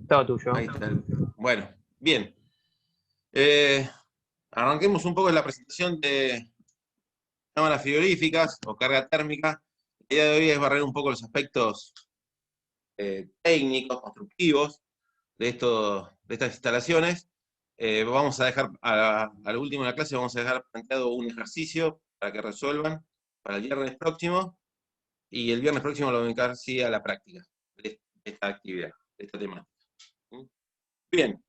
Todo tuyo. Ahí está. Bueno, bien. Eh, Arranquemos un poco en la presentación de cámaras frigoríficas o carga térmica. La idea de hoy es barrer un poco los aspectos técnicos, constructivos de estas instalaciones. Vamos a dejar, a lo último de la clase, vamos a dejar planteado un ejercicio para que resuelvan para el viernes próximo, y el viernes próximo lo vamos a dedicar sí, a la práctica de esta actividad, de esta temática. Bien.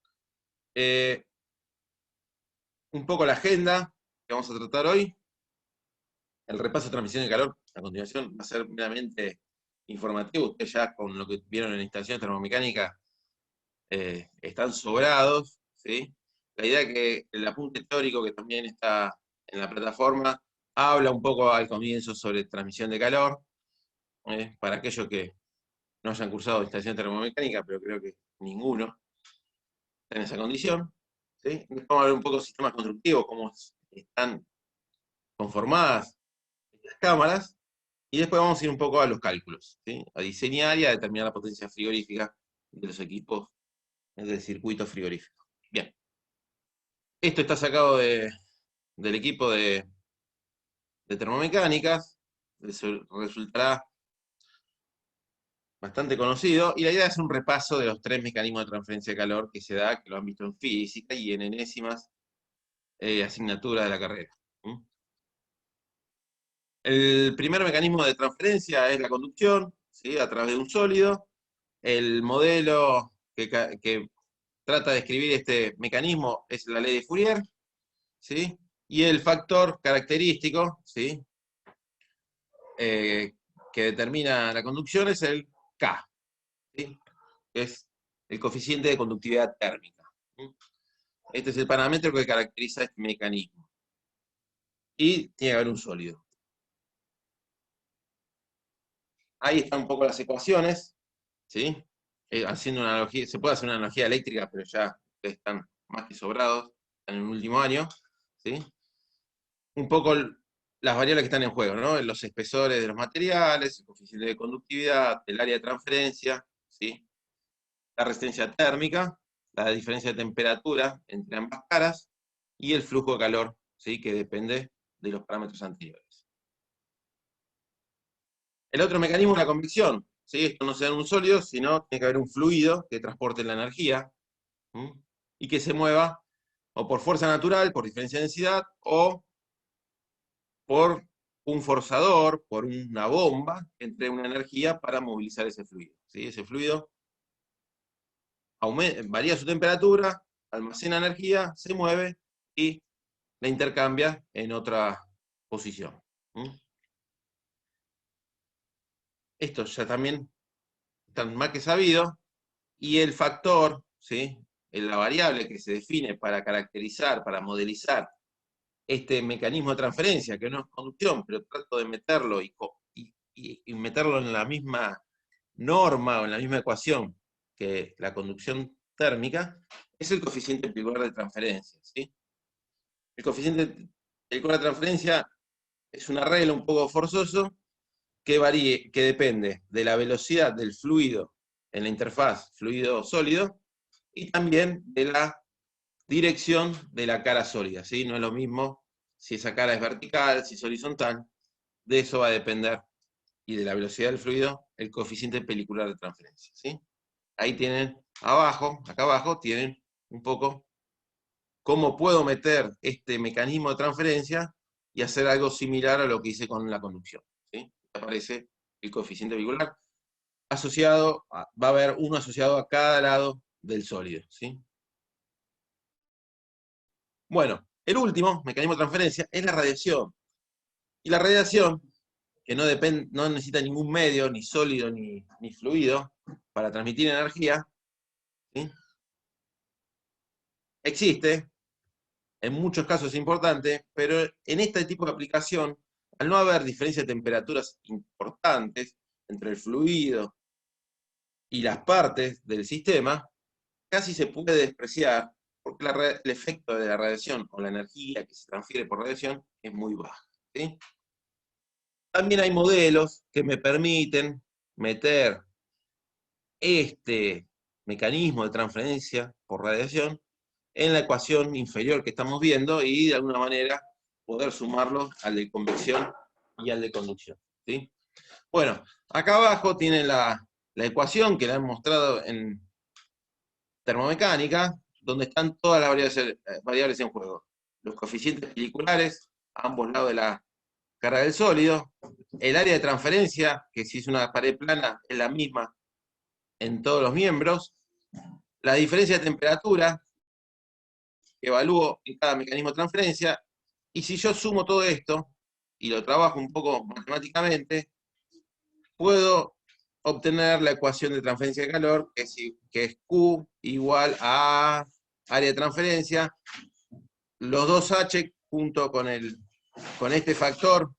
Un poco la agenda que vamos a tratar hoy. El repaso de transmisión de calor a continuación va a ser meramente informativo. Ustedes ya con lo que vieron en la instalación termomecánica están sobrados, ¿sí? La idea es que el apunte teórico que también está en la plataforma habla un poco al comienzo sobre transmisión de calor, para aquellos que no hayan cursado instalación termomecánica, pero creo que ninguno está en esa condición. ¿Sí? Vamos a ver un poco de sistemas constructivos, cómo están conformadas las cámaras, y después vamos a ir un poco a los cálculos, ¿sí? A diseñar y a determinar la potencia frigorífica de los equipos del circuito frigorífico. Bien. Esto está sacado del equipo de termomecánicas, resultará bastante conocido, y la idea es un repaso de los 3 mecanismos de transferencia de calor que se da, que lo han visto en física y en enésimas asignaturas de la carrera. El primer mecanismo de transferencia es la conducción, ¿sí? A través de un sólido. El modelo que trata de describir este mecanismo es la ley de Fourier, ¿sí? Y el factor característico, ¿sí? Que determina la conducción es el K, ¿sí? Que es el coeficiente de conductividad térmica. Este es el parámetro que caracteriza este mecanismo. Y tiene que haber un sólido. Ahí están un poco las ecuaciones, ¿sí? Haciendo una analogía, se puede hacer una analogía eléctrica, pero ya ustedes están más que sobrados, están en el último año, ¿sí? Un poco las variables que están en juego, ¿no? Los espesores de los materiales, el coeficiente de conductividad, el área de transferencia, ¿sí? La resistencia térmica, la diferencia de temperatura entre ambas caras, y el flujo de calor, ¿sí? Que depende de los parámetros anteriores. El otro mecanismo es la convección, ¿sí? Esto no se da en un sólido, sino tiene que haber un fluido que transporte la energía, ¿sí? Y que se mueva o por fuerza natural, por diferencia de densidad, o por un forzador, por una bomba, que entrega una energía para movilizar ese fluido, ¿sí? Ese fluido varía su temperatura, almacena energía, se mueve y la intercambia en otra posición. Esto ya también está más que sabido, y el factor, ¿sí? La variable que se define para caracterizar, para modelizar este mecanismo de transferencia, que no es conducción, pero trato de meterlo y meterlo en la misma norma o en la misma ecuación que la conducción térmica, es el coeficiente peculiar de transferencia, ¿sí? El coeficiente peculiar de transferencia es un arreglo un poco forzoso que depende de la velocidad del fluido en la interfaz fluido-sólido y también de la dirección de la cara sólida, ¿sí? No es lo mismo si esa cara es vertical, si es horizontal, de eso va a depender, y de la velocidad del fluido, el coeficiente pelicular de transferencia, ¿sí? Ahí tienen abajo, acá abajo, tienen un poco cómo puedo meter este mecanismo de transferencia y hacer algo similar a lo que hice con la conducción, ¿sí? Aparece el coeficiente vehicular asociado, va a haber uno asociado a cada lado del sólido, ¿sí? Bueno, el último mecanismo de transferencia es la radiación. Y la radiación, que no necesita ningún medio, ni sólido ni fluido, para transmitir energía, ¿sí? Existe, en muchos casos es importante, pero en este tipo de aplicación, al no haber diferencia de temperaturas importantes entre el fluido y las partes del sistema, casi se puede despreciar porque el efecto de la radiación o la energía que se transfiere por radiación es muy baja, ¿sí? También hay modelos que me permiten meter este mecanismo de transferencia por radiación en la ecuación inferior que estamos viendo y de alguna manera poder sumarlo al de convección y al de conducción. ¿Sí? Bueno, acá abajo tienen la ecuación que la han mostrado en termomecánica, donde están todas las variables en juego. Los coeficientes peliculares a ambos lados de la carga del sólido, el área de transferencia, que si es una pared plana es la misma en todos los miembros, la diferencia de temperatura que evalúo en cada mecanismo de transferencia, y si yo sumo todo esto y lo trabajo un poco matemáticamente, puedo obtener la ecuación de transferencia de calor, que es Q igual a área de transferencia, los dos H junto con este factor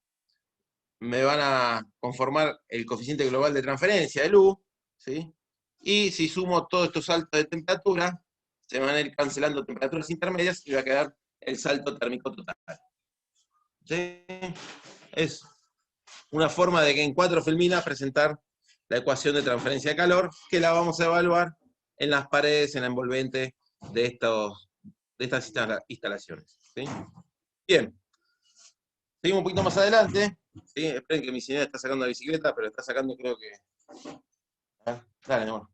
me van a conformar el coeficiente global de transferencia, el U, ¿sí? Y si sumo todos estos saltos de temperatura, se van a ir cancelando temperaturas intermedias y va a quedar el salto térmico total. ¿Sí? Es una forma de que en 4 filminas presentar la ecuación de transferencia de calor, que la vamos a evaluar en las paredes, en la envolvente de estas instalaciones. ¿Sí? Bien, seguimos un poquito más adelante. ¿Sí? Esperen que mi señora está sacando la bicicleta, pero está sacando, creo que... Dale, amor.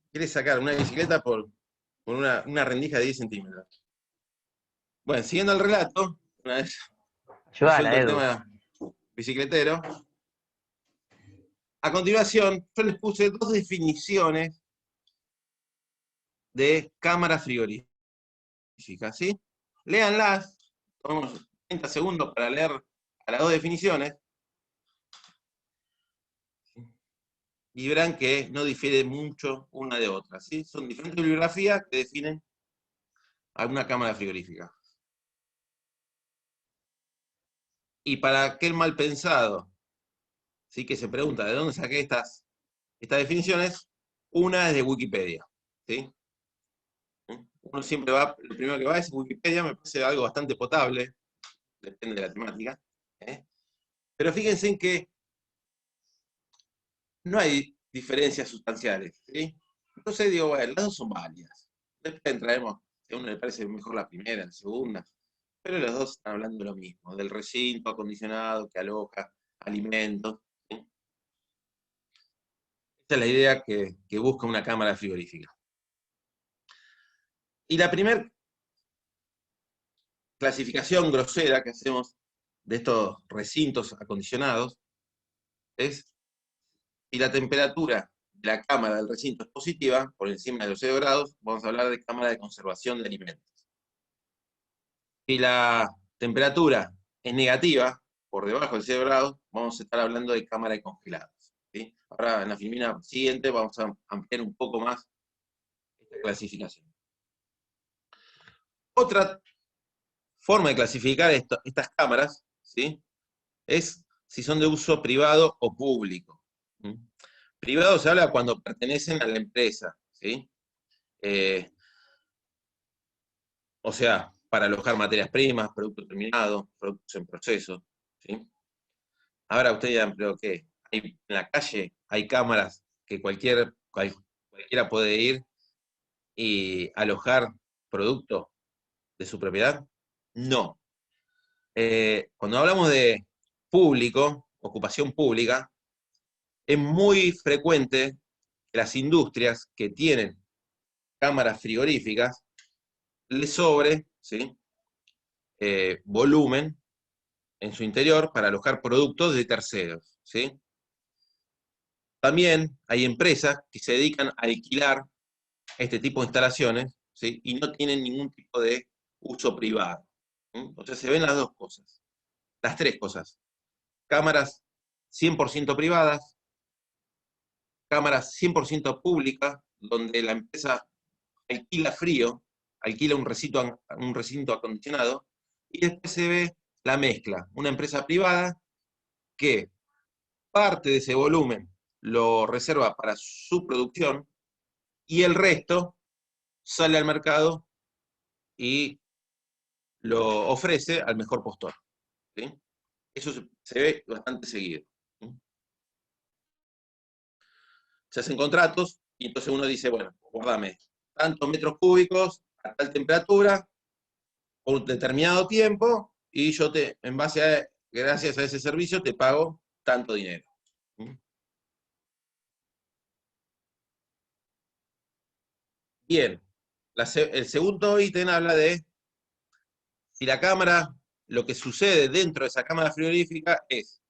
Quiere sacar una bicicleta por una rendija de 10 centímetros. Bueno, siguiendo el relato, una vez resuelto Ayúdala, el Edu. tema bicicletero, a continuación yo les puse 2 definiciones de cámara frigorífica, ¿sí? Léanlas, tomamos 30 segundos para leer a las 2 definiciones, y verán que no difiere mucho una de otra, ¿sí? Son diferentes bibliografías que definen a una cámara frigorífica. Y para aquel mal pensado, ¿sí? Que se pregunta, ¿de dónde saqué estas definiciones? Una es de Wikipedia, ¿sí? Uno siempre va, lo primero que va es Wikipedia, me parece algo bastante potable, depende de la temática, ¿eh? Pero fíjense en que no hay diferencias sustanciales, ¿sí? Entonces digo, bueno, las dos son válidas. Después entraremos, si a uno le parece mejor la primera, la segunda, pero los dos están hablando de lo mismo, del recinto acondicionado que aloja alimentos, ¿sí? Esa es la idea que busca una cámara frigorífica. Y la primera clasificación grosera que hacemos de estos recintos acondicionados es si la temperatura de la cámara del recinto es positiva, por encima de los 0 grados, vamos a hablar de cámara de conservación de alimentos. Si la temperatura es negativa, por debajo de 0 grados, vamos a estar hablando de cámara de congelados, ¿sí? Ahora en la filmina siguiente vamos a ampliar un poco más esta clasificación. Otra forma de clasificar estas cámaras, ¿sí? Es si son de uso privado o público. ¿Mm? Privado se habla cuando pertenecen a la empresa, ¿sí? O sea, para alojar materias primas, productos terminados, productos en proceso, ¿sí? Ahora ustedes dirán, pero ¿qué? En la calle hay cámaras que cualquiera puede ir y alojar productos de su propiedad. No. Cuando hablamos de público, ocupación pública, es muy frecuente que las industrias que tienen cámaras frigoríficas les sobre, ¿sí? Volumen en su interior para alojar productos de terceros, ¿sí? También hay empresas que se dedican a alquilar este tipo de instalaciones, ¿sí? Y no tienen ningún tipo de uso privado. O sea, se ven las dos cosas, las tres cosas. Cámaras 100% privadas, cámaras 100% públicas, donde la empresa alquila frío, alquila un recinto acondicionado, y después se ve la mezcla, una empresa privada que parte de ese volumen lo reserva para su producción y el resto sale al mercado y lo ofrece al mejor postor, ¿sí? Eso se ve bastante seguido. se hacen contratos, y entonces uno dice, bueno, guárdame tantos metros cúbicos a tal temperatura, por un determinado tiempo, y yo en base a, gracias a ese servicio, te pago tanto dinero. Bien, el segundo ítem habla de si la cámara, lo que sucede dentro de esa cámara frigorífica es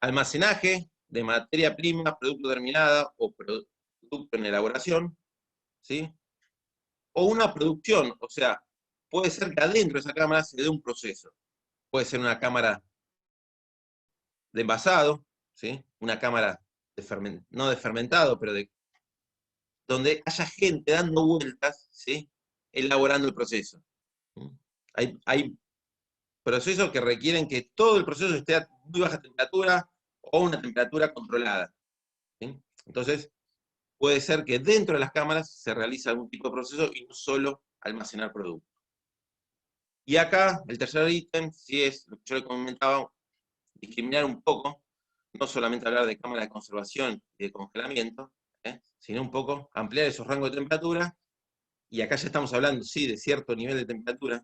almacenaje de materia prima, producto terminada o producto en elaboración, ¿sí? O una producción, o sea, puede ser que adentro de esa cámara se dé un proceso. Puede ser una cámara de envasado, ¿sí? Una cámara no de fermentado, pero donde haya gente dando vueltas, ¿sí? Elaborando el proceso. Hay procesos que requieren que todo el proceso esté a muy baja temperatura o una temperatura controlada. ¿Sí? Entonces, puede ser que dentro de las cámaras se realice algún tipo de proceso y no solo almacenar productos. Y acá, el tercer ítem, sí es lo que yo le comentaba, discriminar un poco, no solamente hablar de cámaras de conservación y de congelamiento, sino un poco ampliar esos rangos de temperatura, y acá ya estamos hablando, sí, de cierto nivel de temperatura,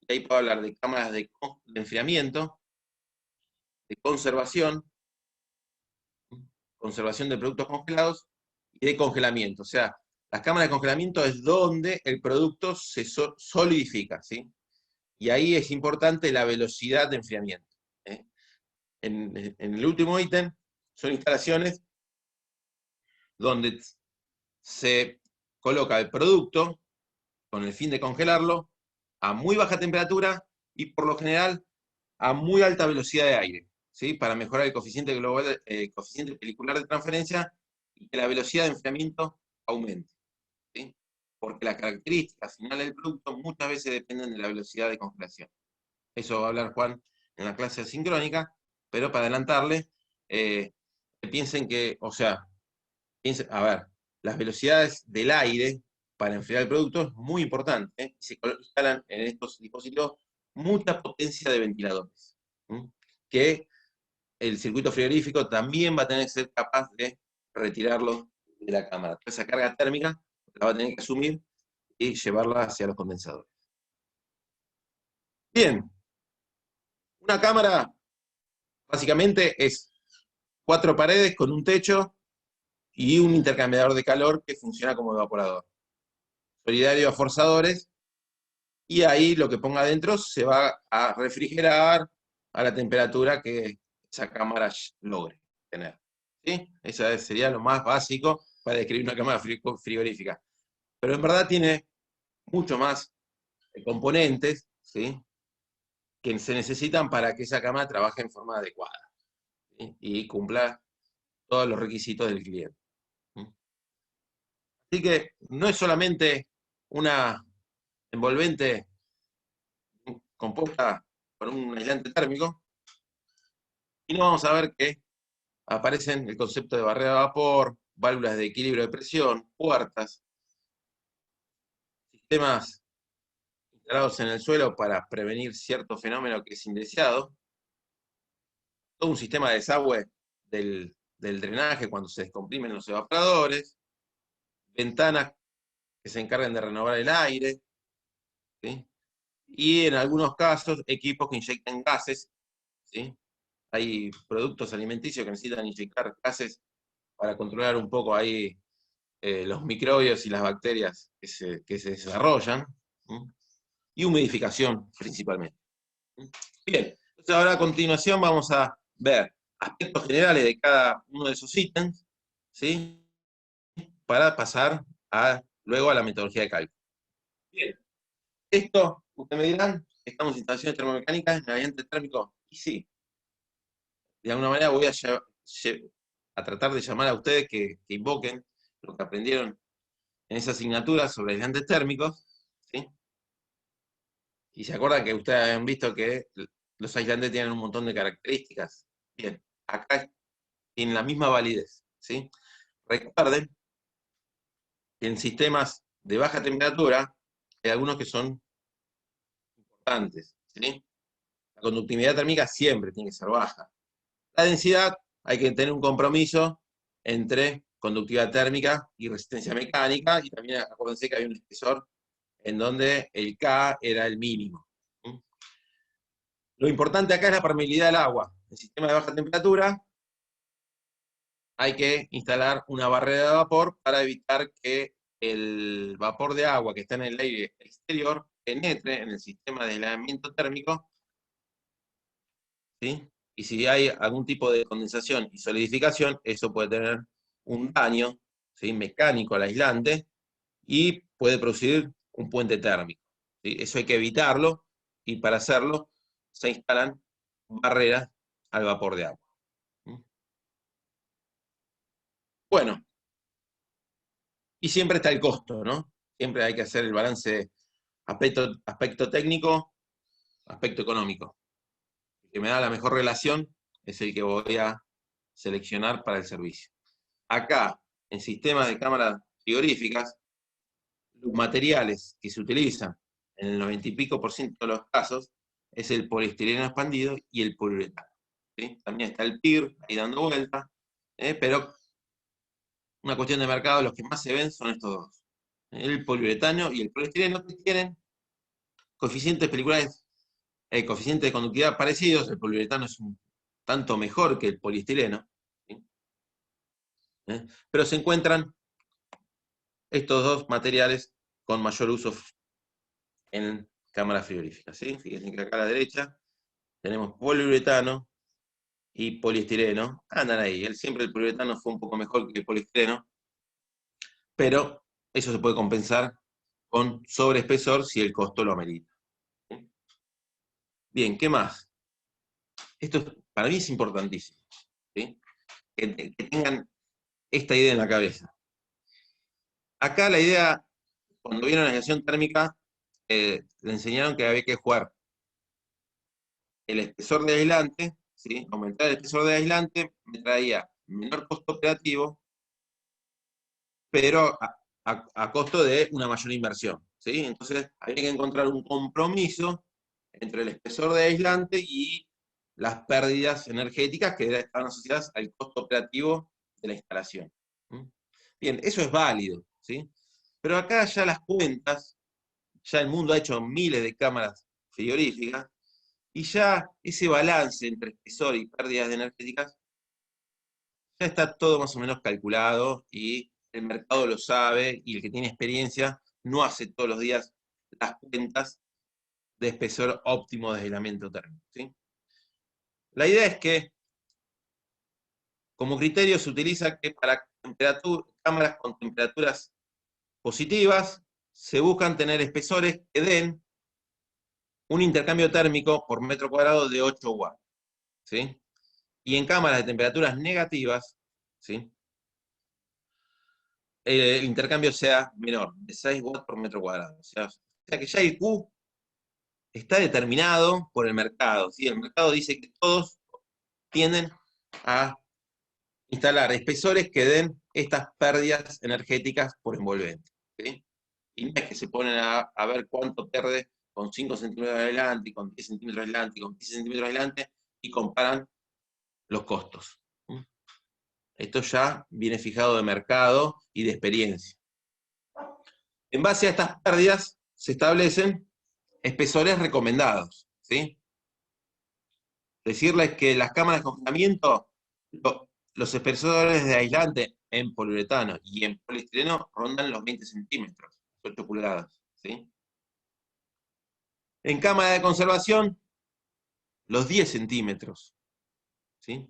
y ahí puedo hablar de cámaras de enfriamiento, de conservación de productos congelados, y de congelamiento. O sea, las cámaras de congelamiento es donde el producto se solidifica, ¿sí? Y ahí es importante la velocidad de enfriamiento. ¿Eh? En el último ítem son instalaciones donde se coloca el producto con el fin de congelarlo a muy baja temperatura y por lo general a muy alta velocidad de aire, ¿sí? Para mejorar el coeficiente global, coeficiente pelicular de transferencia y que la velocidad de enfriamiento aumente, ¿sí? Porque las características finales del producto muchas veces dependen de la velocidad de congelación. Eso va a hablar Juan en la clase asincrónica, pero para adelantarle, que piensen que, o sea, a ver, las velocidades del aire para enfriar el producto es muy importante, ¿eh? Se instalan en estos dispositivos mucha potencia de ventiladores, ¿sí? Que el circuito frigorífico también va a tener que ser capaz de retirarlo de la cámara. Toda esa carga térmica la va a tener que asumir y llevarla hacia los condensadores. Bien, una cámara básicamente es 4 paredes con un techo y un intercambiador de calor que funciona como evaporador. Solidario a forzadores, y ahí lo que ponga adentro se va a refrigerar a la temperatura que esa cámara logre tener. ¿Sí? Eso sería lo más básico para describir una cámara frigorífica. Pero en verdad tiene mucho más componentes, ¿sí? Que se necesitan para que esa cámara trabaje en forma adecuada, ¿sí? Y cumpla todos los requisitos del cliente. Así que no es solamente una envolvente compuesta por un aislante térmico, y no vamos a ver que aparecen el concepto de barrera de vapor, válvulas de equilibrio de presión, puertas, sistemas instalados en el suelo para prevenir cierto fenómeno que es indeseado, todo un sistema de desagüe del drenaje cuando se descomprimen los evaporadores, ventanas que se encargan de renovar el aire, ¿sí? Y en algunos casos equipos que inyectan gases, ¿sí? Hay productos alimenticios que necesitan inyectar gases para controlar un poco ahí los microbios y las bacterias que se desarrollan, ¿sí? Y humidificación principalmente. Bien, entonces ahora a continuación vamos a ver aspectos generales de cada uno de esos ítems, ¿sí? Para pasar luego a la metodología de cálculo. Bien, esto, ustedes me dirán, estamos en instalaciones termomecánicas en gradiente térmico, y sí, de alguna manera voy a tratar de llamar a ustedes que invoquen lo que aprendieron en esa asignatura sobre aislantes térmicos, ¿sí? Y se acuerdan que ustedes han visto que los aislantes tienen un montón de características. Bien, acá tienen la misma validez, ¿sí? Recuerden que en sistemas de baja temperatura hay algunos que son importantes, ¿sí? La conductividad térmica siempre tiene que ser baja. La densidad, hay que tener un compromiso entre conductividad térmica y resistencia mecánica, y también acuérdense que había un espesor en donde el K era el mínimo. Lo importante acá es la permeabilidad del agua. En el sistema de baja temperatura hay que instalar una barrera de vapor para evitar que el vapor de agua que está en el aire exterior penetre en el sistema de aislamiento térmico, ¿sí? Y si hay algún tipo de condensación y solidificación, eso puede tener un daño, ¿sí?, mecánico al aislante y puede producir un puente térmico, ¿sí? Eso hay que evitarlo, y para hacerlo se instalan barreras al vapor de agua. Bueno, y siempre está el costo, ¿no? Siempre hay que hacer el balance, aspecto técnico, aspecto económico. El que me da la mejor relación es el que voy a seleccionar para el servicio. Acá, en sistemas de cámaras frigoríficas, los materiales que se utilizan en el 90 y pico % de los casos es el poliestireno expandido y el poliuretano, ¿sí? También está el PIR ahí dando vuelta, pero una cuestión de mercado, los que más se ven son estos dos: el poliuretano y el poliestireno, que tienen coeficientes coeficientes de conductividad parecidos. El poliuretano es un tanto mejor que el poliestireno, ¿sí? Pero se encuentran estos dos materiales con mayor uso en cámaras frigoríficas, ¿sí? Fíjense que acá a la derecha tenemos poliuretano y poliestireno. Andan ahí. Siempre el poliuretano fue un poco mejor que el poliestireno, pero eso se puede compensar con sobreespesor si el costo lo amerita. Bien, ¿qué más? Esto para mí es importantísimo, ¿sí? Que tengan esta idea en la cabeza. Acá la idea, cuando vieron la aislación térmica, le enseñaron que había que jugar el espesor de aislante, ¿sí? Aumentar el espesor de aislante me traía menor costo operativo, pero a costo de una mayor inversión, ¿sí? Entonces había que encontrar un compromiso entre el espesor de aislante y las pérdidas energéticas que estaban asociadas al costo operativo de la instalación. Bien, eso es válido, ¿sí? Pero acá ya las cuentas, ya el mundo ha hecho miles de cámaras frigoríficas, y ya ese balance entre espesor y pérdidas energéticas ya está todo más o menos calculado, y el mercado lo sabe, y el que tiene experiencia no hace todos los días las cuentas de espesor óptimo de aislamiento térmico, ¿sí? La idea es que, como criterio, se utiliza que para cámaras con temperaturas positivas se buscan tener espesores que den un intercambio térmico por metro cuadrado de 8 watts, ¿sí? Y en cámaras de temperaturas negativas, ¿sí?, el intercambio sea menor, de 6 watts por metro cuadrado. O sea que ya el Q está determinado por el mercado, ¿sí? El mercado dice que todos tienden a instalar espesores que den estas pérdidas energéticas por envolvente, ¿sí? Y no es que se ponen a ver cuánto pierde con 5 centímetros de adelante, y con 10 centímetros de adelante, y con 15 centímetros de adelante, y comparan los costos. Esto ya viene fijado de mercado y de experiencia. En base a estas pérdidas se establecen espesores recomendados, ¿sí? Decirles que las cámaras de congelamiento, los espesores de aislante en poliuretano y en poliestireno rondan los 20 centímetros, 8 pulgadas, ¿sí? En cámara de conservación, los 10 centímetros, ¿sí?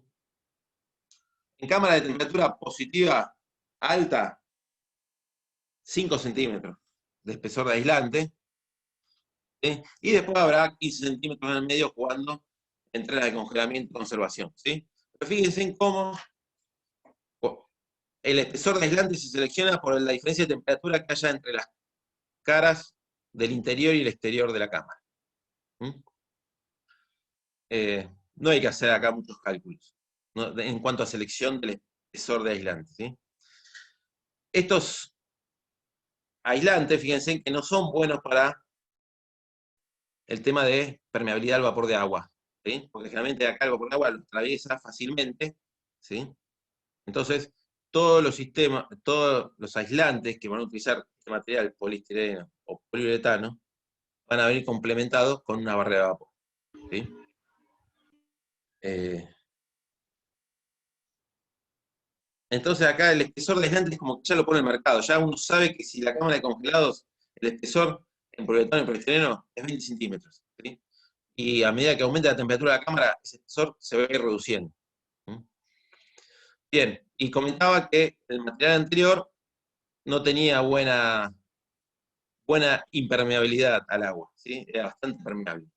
En cámara de temperatura positiva alta, 5 centímetros de espesor de aislante, ¿sí? Y después habrá 15 centímetros en el medio jugando entre las de congelamiento y conservación, ¿sí? Pero fíjense en cómo el espesor de aislante se selecciona por la diferencia de temperatura que haya entre las caras del interior y el exterior de la cámara. No hay que hacer acá muchos cálculos, ¿no?, en cuanto a selección del espesor de aislante, ¿sí? Estos aislantes, fíjense que no son buenos para el tema de permeabilidad al vapor de agua, ¿sí? Porque generalmente acá el vapor de agua lo atraviesa fácilmente, ¿sí? Entonces, todos los sistemas, todos los aislantes que van a utilizar este material, poliestireno o poliuretano, van a venir complementados con una barrera de vapor. ¿Sí? Entonces acá el espesor de aislante es como que ya lo pone el mercado, ya uno sabe que si la cámara de congelados, el espesor en poliuretano y poliestireno es 20 centímetros. ¿Sí? Y a medida que aumenta la temperatura de la cámara, ese espesor se va a ir reduciendo. ¿Sí? Bien, y comentaba que el material anterior no tenía buena impermeabilidad al agua, ¿sí? Era bastante permeable.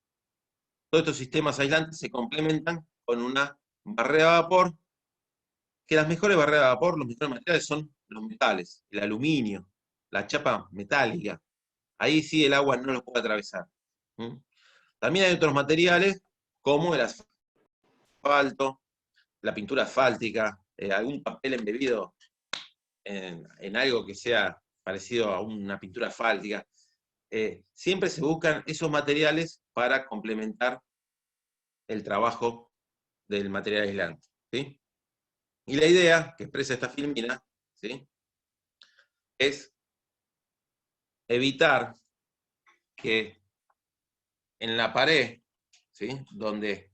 Todos estos sistemas aislantes se complementan con una barrera de vapor, que las mejores barreras de vapor, los mejores materiales son los metales, el aluminio, la chapa metálica. Ahí sí el agua no los puede atravesar. ¿Mm? También hay otros materiales, como el asfalto, la pintura asfáltica, algún papel embebido en algo que sea parecido a una pintura asfáltica. Siempre se buscan esos materiales para complementar el trabajo del material aislante. ¿Sí? Y la idea que expresa esta filmina, ¿sí?, es evitar que en la pared, ¿sí?, donde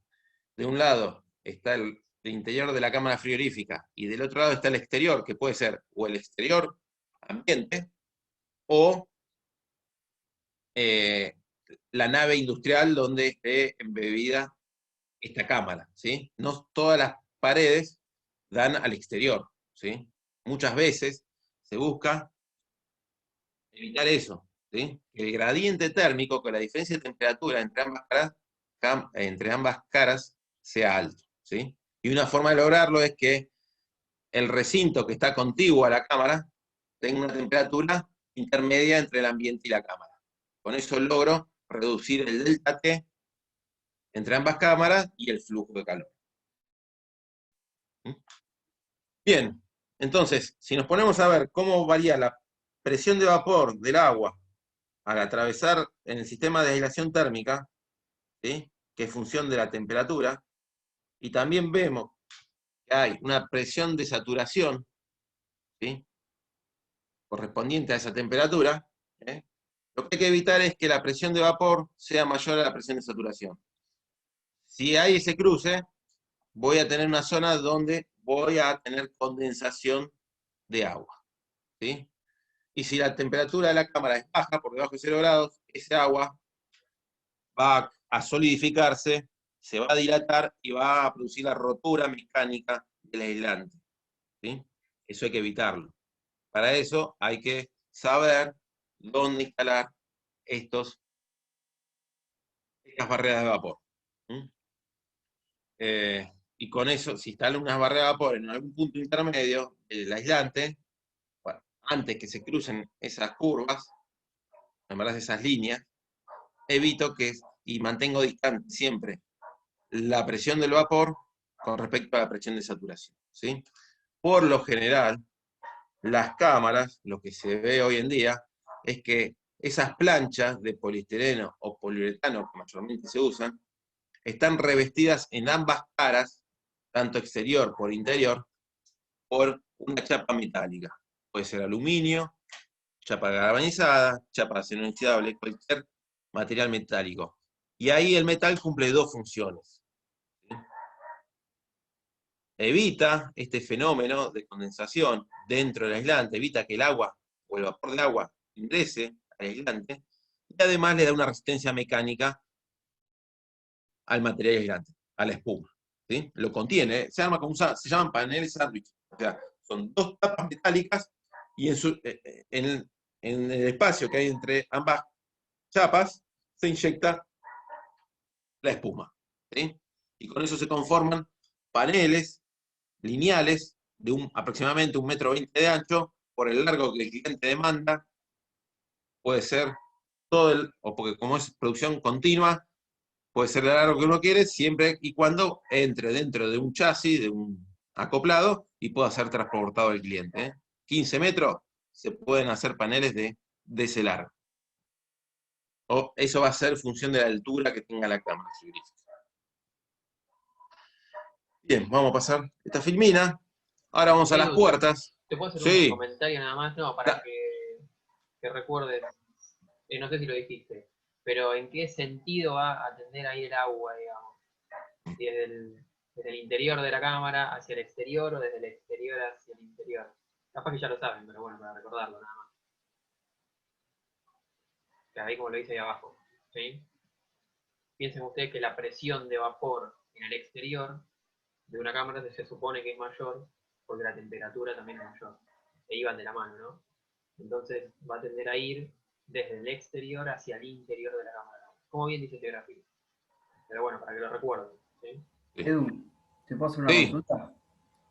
de un lado está el interior de la cámara frigorífica y del otro lado está el exterior, que puede ser o el exterior ambiente o la nave industrial donde esté embebida esta cámara, ¿sí? No todas las paredes dan al exterior, ¿sí? Muchas veces se busca evitar eso, ¿sí? Que el gradiente térmico, que la diferencia de temperatura entre ambas caras sea alto, ¿sí? Y una forma de lograrlo es que el recinto que está contiguo a la cámara tenga una temperatura intermedia entre el ambiente y la cámara. Con eso logro reducir el delta T entre ambas cámaras y el flujo de calor. Bien, entonces, si nos ponemos a ver cómo varía la presión de vapor del agua al atravesar en el sistema de aislación térmica, ¿sí?, que es función de la temperatura, y también vemos que hay una presión de saturación, ¿sí?, correspondiente a esa temperatura, ¿eh? Lo que hay que evitar es que la presión de vapor sea mayor a la presión de saturación. Si hay ese cruce, voy a tener una zona donde voy a tener condensación de agua, ¿sí? Y si la temperatura de la cámara es baja, por debajo de 0 grados, ese agua va a solidificarse, se va a dilatar y va a producir la rotura mecánica del aislante, ¿sí? Eso hay que evitarlo. Para eso hay que saber dónde instalar estas barreras de vapor. Y con eso, si instala unas barreras de vapor en algún punto intermedio del aislante, bueno, antes que se crucen esas curvas, en verdad esas líneas, evito que, y mantengo distante siempre la presión del vapor con respecto a la presión de saturación, ¿sí? Por lo general, las cámaras, lo que se ve hoy en día, es que esas planchas de poliestireno o poliuretano que mayormente se usan, están revestidas en ambas caras, tanto exterior por interior, por una chapa metálica. Puede ser aluminio, chapa galvanizada, chapa de acero inoxidable, cualquier material metálico. Y ahí el metal cumple dos funciones. ¿Sí? Evita este fenómeno de condensación dentro del aislante, evita que el agua o el vapor del agua ingrese al aislante, y además le da una resistencia mecánica al material aislante, a la espuma. ¿Sí? Lo contiene, se llaman paneles sándwich. O sea, son dos tapas metálicas y en el espacio que hay entre ambas chapas se inyecta la espuma. ¿Sí? Y con eso se conforman paneles lineales de aproximadamente 1,20 m de ancho, por el largo que el cliente demanda. Puede ser o porque como es producción continua, puede ser el largo que uno quiere, siempre y cuando entre dentro de un chasis, de un acoplado, y pueda ser transportado al cliente. 15 metros, se pueden hacer paneles de ese largo. O eso va a ser función de la altura que tenga la cámara frigorífica. Bien, vamos a pasar esta filmina. Ahora vamos a las Edu, puertas. ¿te puedo hacer un Sí. comentario nada más? No, para Da- que recuerdes, no sé si lo dijiste, pero ¿en qué sentido va a tender a ir el agua, digamos? Si desde el interior de la cámara hacia el exterior o desde el exterior hacia el interior. Capaz que ya lo saben, pero bueno, para recordarlo nada más. Que ahí como lo dice ahí abajo. ¿Sí? Piensen ustedes que la presión de vapor en el exterior de una cámara se supone que es mayor porque la temperatura también es mayor. E iban de la mano, ¿no? Entonces va a tender a ir desde el exterior hacia el interior de la cámara. Como bien dice este gráfico. Pero bueno, para que lo recuerden. ¿Sí? Sí, Edu, ¿te puedo hacer una sí, consulta?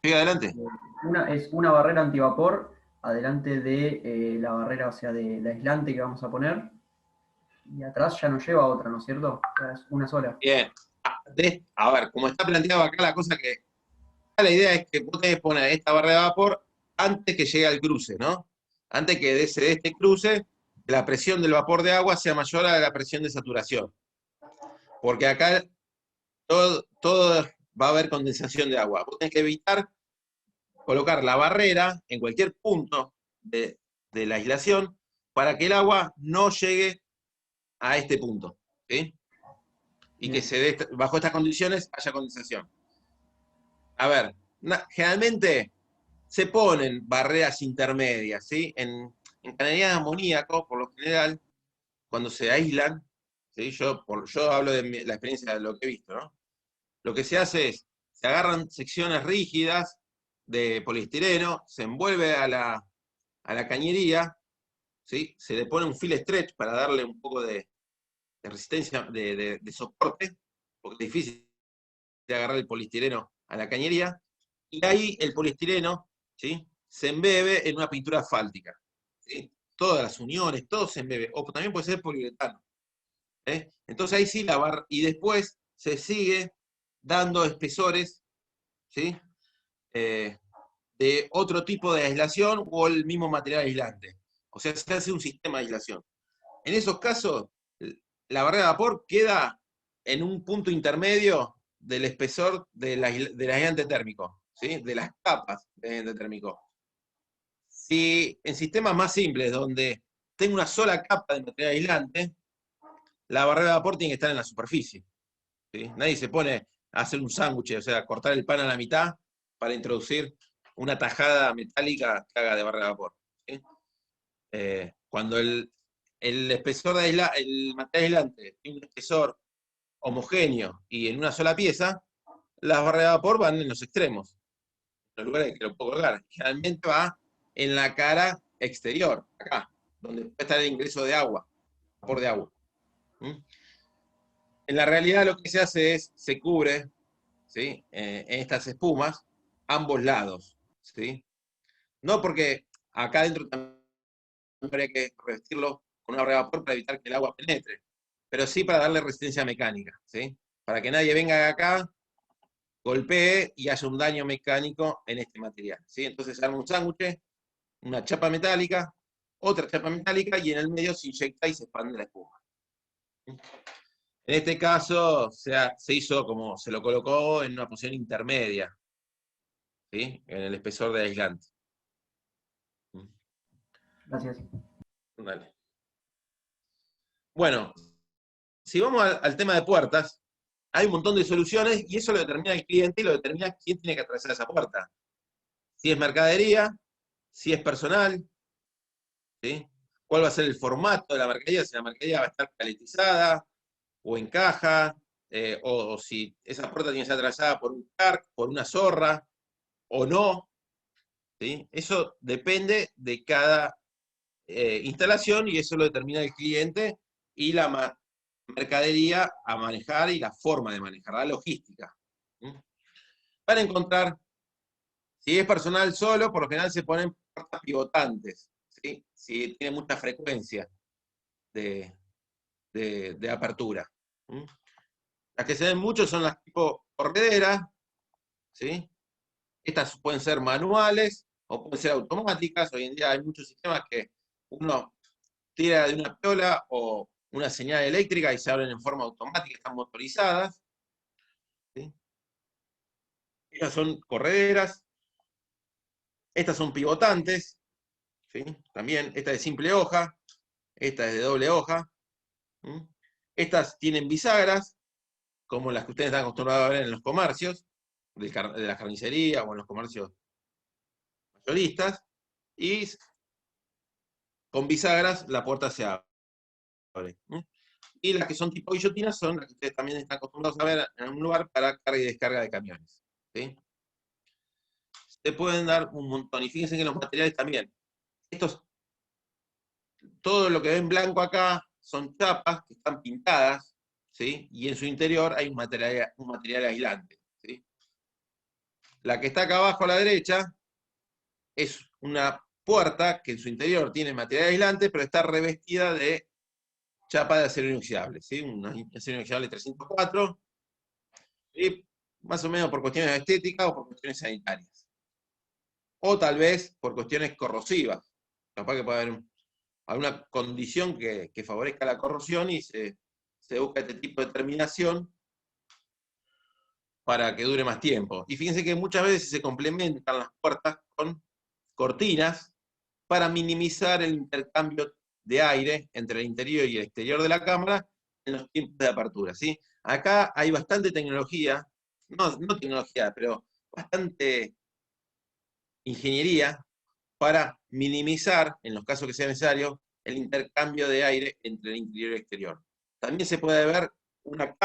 sí, adelante. Una es una barrera antivapor adelante de la barrera, o sea, del aislante que vamos a poner. Y atrás ya no lleva otra, ¿no es cierto? O sea, es una sola. Bien. A ver, como está planteado acá la cosa que... La idea es que vos tenés que poner esta barrera de vapor antes que llegue al cruce, ¿no? Antes que de este cruce, la presión del vapor de agua sea mayor a la presión de saturación. Porque acá todo va a haber condensación de agua. Vos tenés que evitar colocar la barrera en cualquier punto de la aislación para que el agua no llegue a este punto, ¿sí? Y que Bien. se dé, bajo estas condiciones haya condensación. A ver, generalmente se ponen barreras intermedias, ¿sí? En cañerías de amoníaco, por lo general, cuando se aíslan, ¿sí? Yo hablo de la experiencia de lo que he visto, ¿no? Lo que se hace es, se agarran secciones rígidas de poliestireno, se envuelve a la cañería, ¿sí? Se le pone un fill stretch para darle un poco de resistencia, de soporte, porque es difícil de agarrar el poliestireno a la cañería, y ahí el poliestireno, ¿sí? Se embebe en una pintura asfáltica, ¿sí? Todas las uniones, todo se embebe, o también puede ser poliuretano, ¿eh? Entonces ahí sí la barra, y después se sigue dando espesores, ¿sí? Eh, de otro tipo de aislación o el mismo material aislante. O sea, se hace un sistema de aislación. En esos casos, la barrera de vapor queda en un punto intermedio del espesor del aislante térmico, ¿sí? De las capas del aislante térmico. Si en sistemas más simples, donde tengo una sola capa de material aislante, la barrera de vapor tiene que estar en la superficie, ¿sí? Nadie se pone a hacer un sándwich, o sea, cortar el pan a la mitad para introducir una tajada metálica que haga de barrera de vapor, ¿sí? Cuando el espesor el material aislante tiene un espesor homogéneo y en una sola pieza, las barreras de vapor van en los extremos, en los lugares que lo puedo colgar. Generalmente va en la cara exterior, acá, donde puede estar el ingreso de agua, vapor de agua. ¿Mm? En la realidad lo que se hace es, se cubre, ¿sí? En estas espumas, ambos lados, ¿sí? No porque acá adentro también habría que revestirlo con una barrera de vapor para evitar que el agua penetre, pero sí para darle resistencia mecánica, ¿sí? Para que nadie venga acá, golpee y haya un daño mecánico en este material, ¿sí? Entonces se arma un sándwich, una chapa metálica, otra chapa metálica y en el medio se inyecta y se expande la espuma. En este caso se hizo como se lo colocó en una posición intermedia, ¿sí? En el espesor de aislante. Gracias. Dale. Bueno, si vamos al tema de puertas, hay un montón de soluciones y eso lo determina el cliente y lo determina quién tiene que atravesar esa puerta. Si es mercadería, si es personal, ¿sí? Cuál va a ser el formato de la mercadería, si la mercadería va a estar paletizada o en caja, o si esa puerta tiene que ser atravesada por un car, por una zorra o no, ¿sí? Eso depende de cada instalación y eso lo determina el cliente y la mercadería a manejar y la forma de manejar, la logística. ¿Sí? Van a encontrar, si es personal solo, por lo general se ponen puertas pivotantes, ¿sí? Si tiene mucha frecuencia de, de apertura. ¿Sí? Las que se ven mucho son las tipo correderas, ¿sí? Estas pueden ser manuales o pueden ser automáticas. Hoy en día hay muchos sistemas que uno tira de una piola o una señal eléctrica y se abren en forma automática, están motorizadas, ¿sí? Estas son correderas. Estas son pivotantes, ¿sí? También, esta es de simple hoja, esta es de doble hoja. Estas tienen bisagras, como las que ustedes están acostumbrados a ver en los comercios, de la carnicería o en los comercios mayoristas, y con bisagras la puerta se abre. Y las que son tipo guillotinas son las que ustedes también están acostumbrados a ver en un lugar para carga y descarga de camiones. ¿Sí? Se pueden dar un montón, y fíjense que los materiales también. Todo lo que ven blanco acá son chapas que están pintadas, ¿sí? Y en su interior hay un material aislante. ¿Sí? La que está acá abajo a la derecha es una puerta que en su interior tiene material aislante, pero está revestida de chapa de acero inoxidable, ¿sí? Un acero inoxidable 304, y más o menos por cuestiones estéticas o por cuestiones sanitarias. O tal vez por cuestiones corrosivas. Capaz que puede haber alguna condición que favorezca la corrosión y se busca este tipo de terminación para que dure más tiempo. Y fíjense que muchas veces se complementan las puertas con cortinas para minimizar el intercambio de aire entre el interior y el exterior de la cámara en los tiempos de apertura, ¿sí? Acá hay bastante tecnología, no tecnología, pero bastante ingeniería para minimizar, en los casos que sea necesario, el intercambio de aire entre el interior y el exterior. También se puede ver una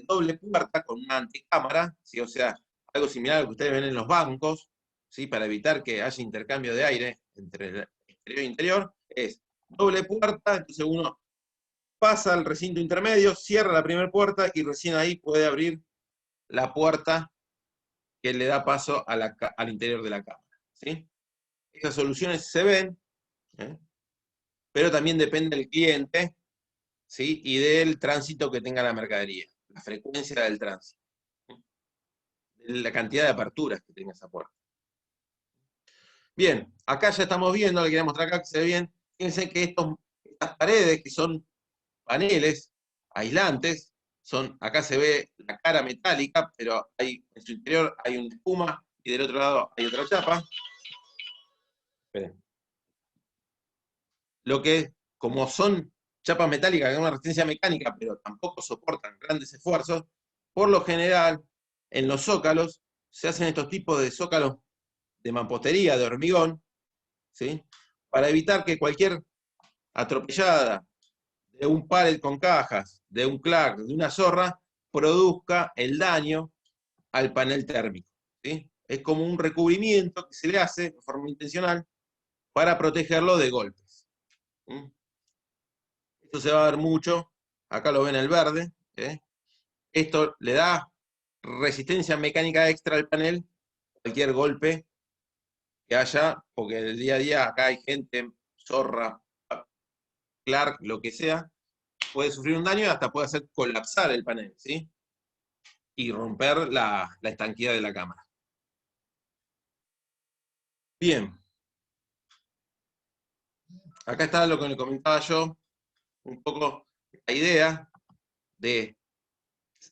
doble puerta con una anticámara, ¿sí? O sea, algo similar a lo que ustedes ven en los bancos, ¿sí? Para evitar que haya intercambio de aire entre el exterior e interior, es doble puerta, entonces uno pasa al recinto intermedio, cierra la primera puerta y recién ahí puede abrir la puerta que le da paso al interior de la cámara, ¿sí? Estas soluciones se ven, ¿eh? Pero también depende del cliente, ¿sí? Y del tránsito que tenga la mercadería, la frecuencia del tránsito, la cantidad de aperturas que tenga esa puerta. Bien, acá ya estamos viendo, le quería mostrar acá que se ve bien. Fíjense que estas paredes, que son paneles aislantes, acá se ve la cara metálica, pero en su interior hay una espuma y del otro lado hay otra chapa. Esperen. Lo que, como son chapas metálicas que tienen una resistencia mecánica, pero tampoco soportan grandes esfuerzos, por lo general, en los zócalos, se hacen estos tipos de zócalos de mampostería, de hormigón, ¿sí? Para evitar que cualquier atropellada de un pallet con cajas, de un clac, de una zorra, produzca el daño al panel térmico, ¿sí? Es como un recubrimiento que se le hace de forma intencional para protegerlo de golpes. Esto se va a ver mucho, acá lo ven el verde, ¿eh? Esto le da resistencia mecánica extra al panel, cualquier golpe que haya, porque en el día a día acá hay gente, zorra, Clark, lo que sea, puede sufrir un daño y hasta puede hacer colapsar el panel, ¿sí? Y romper la estanqueidad de la cámara. Bien. Acá está lo que le comentaba yo, un poco la idea de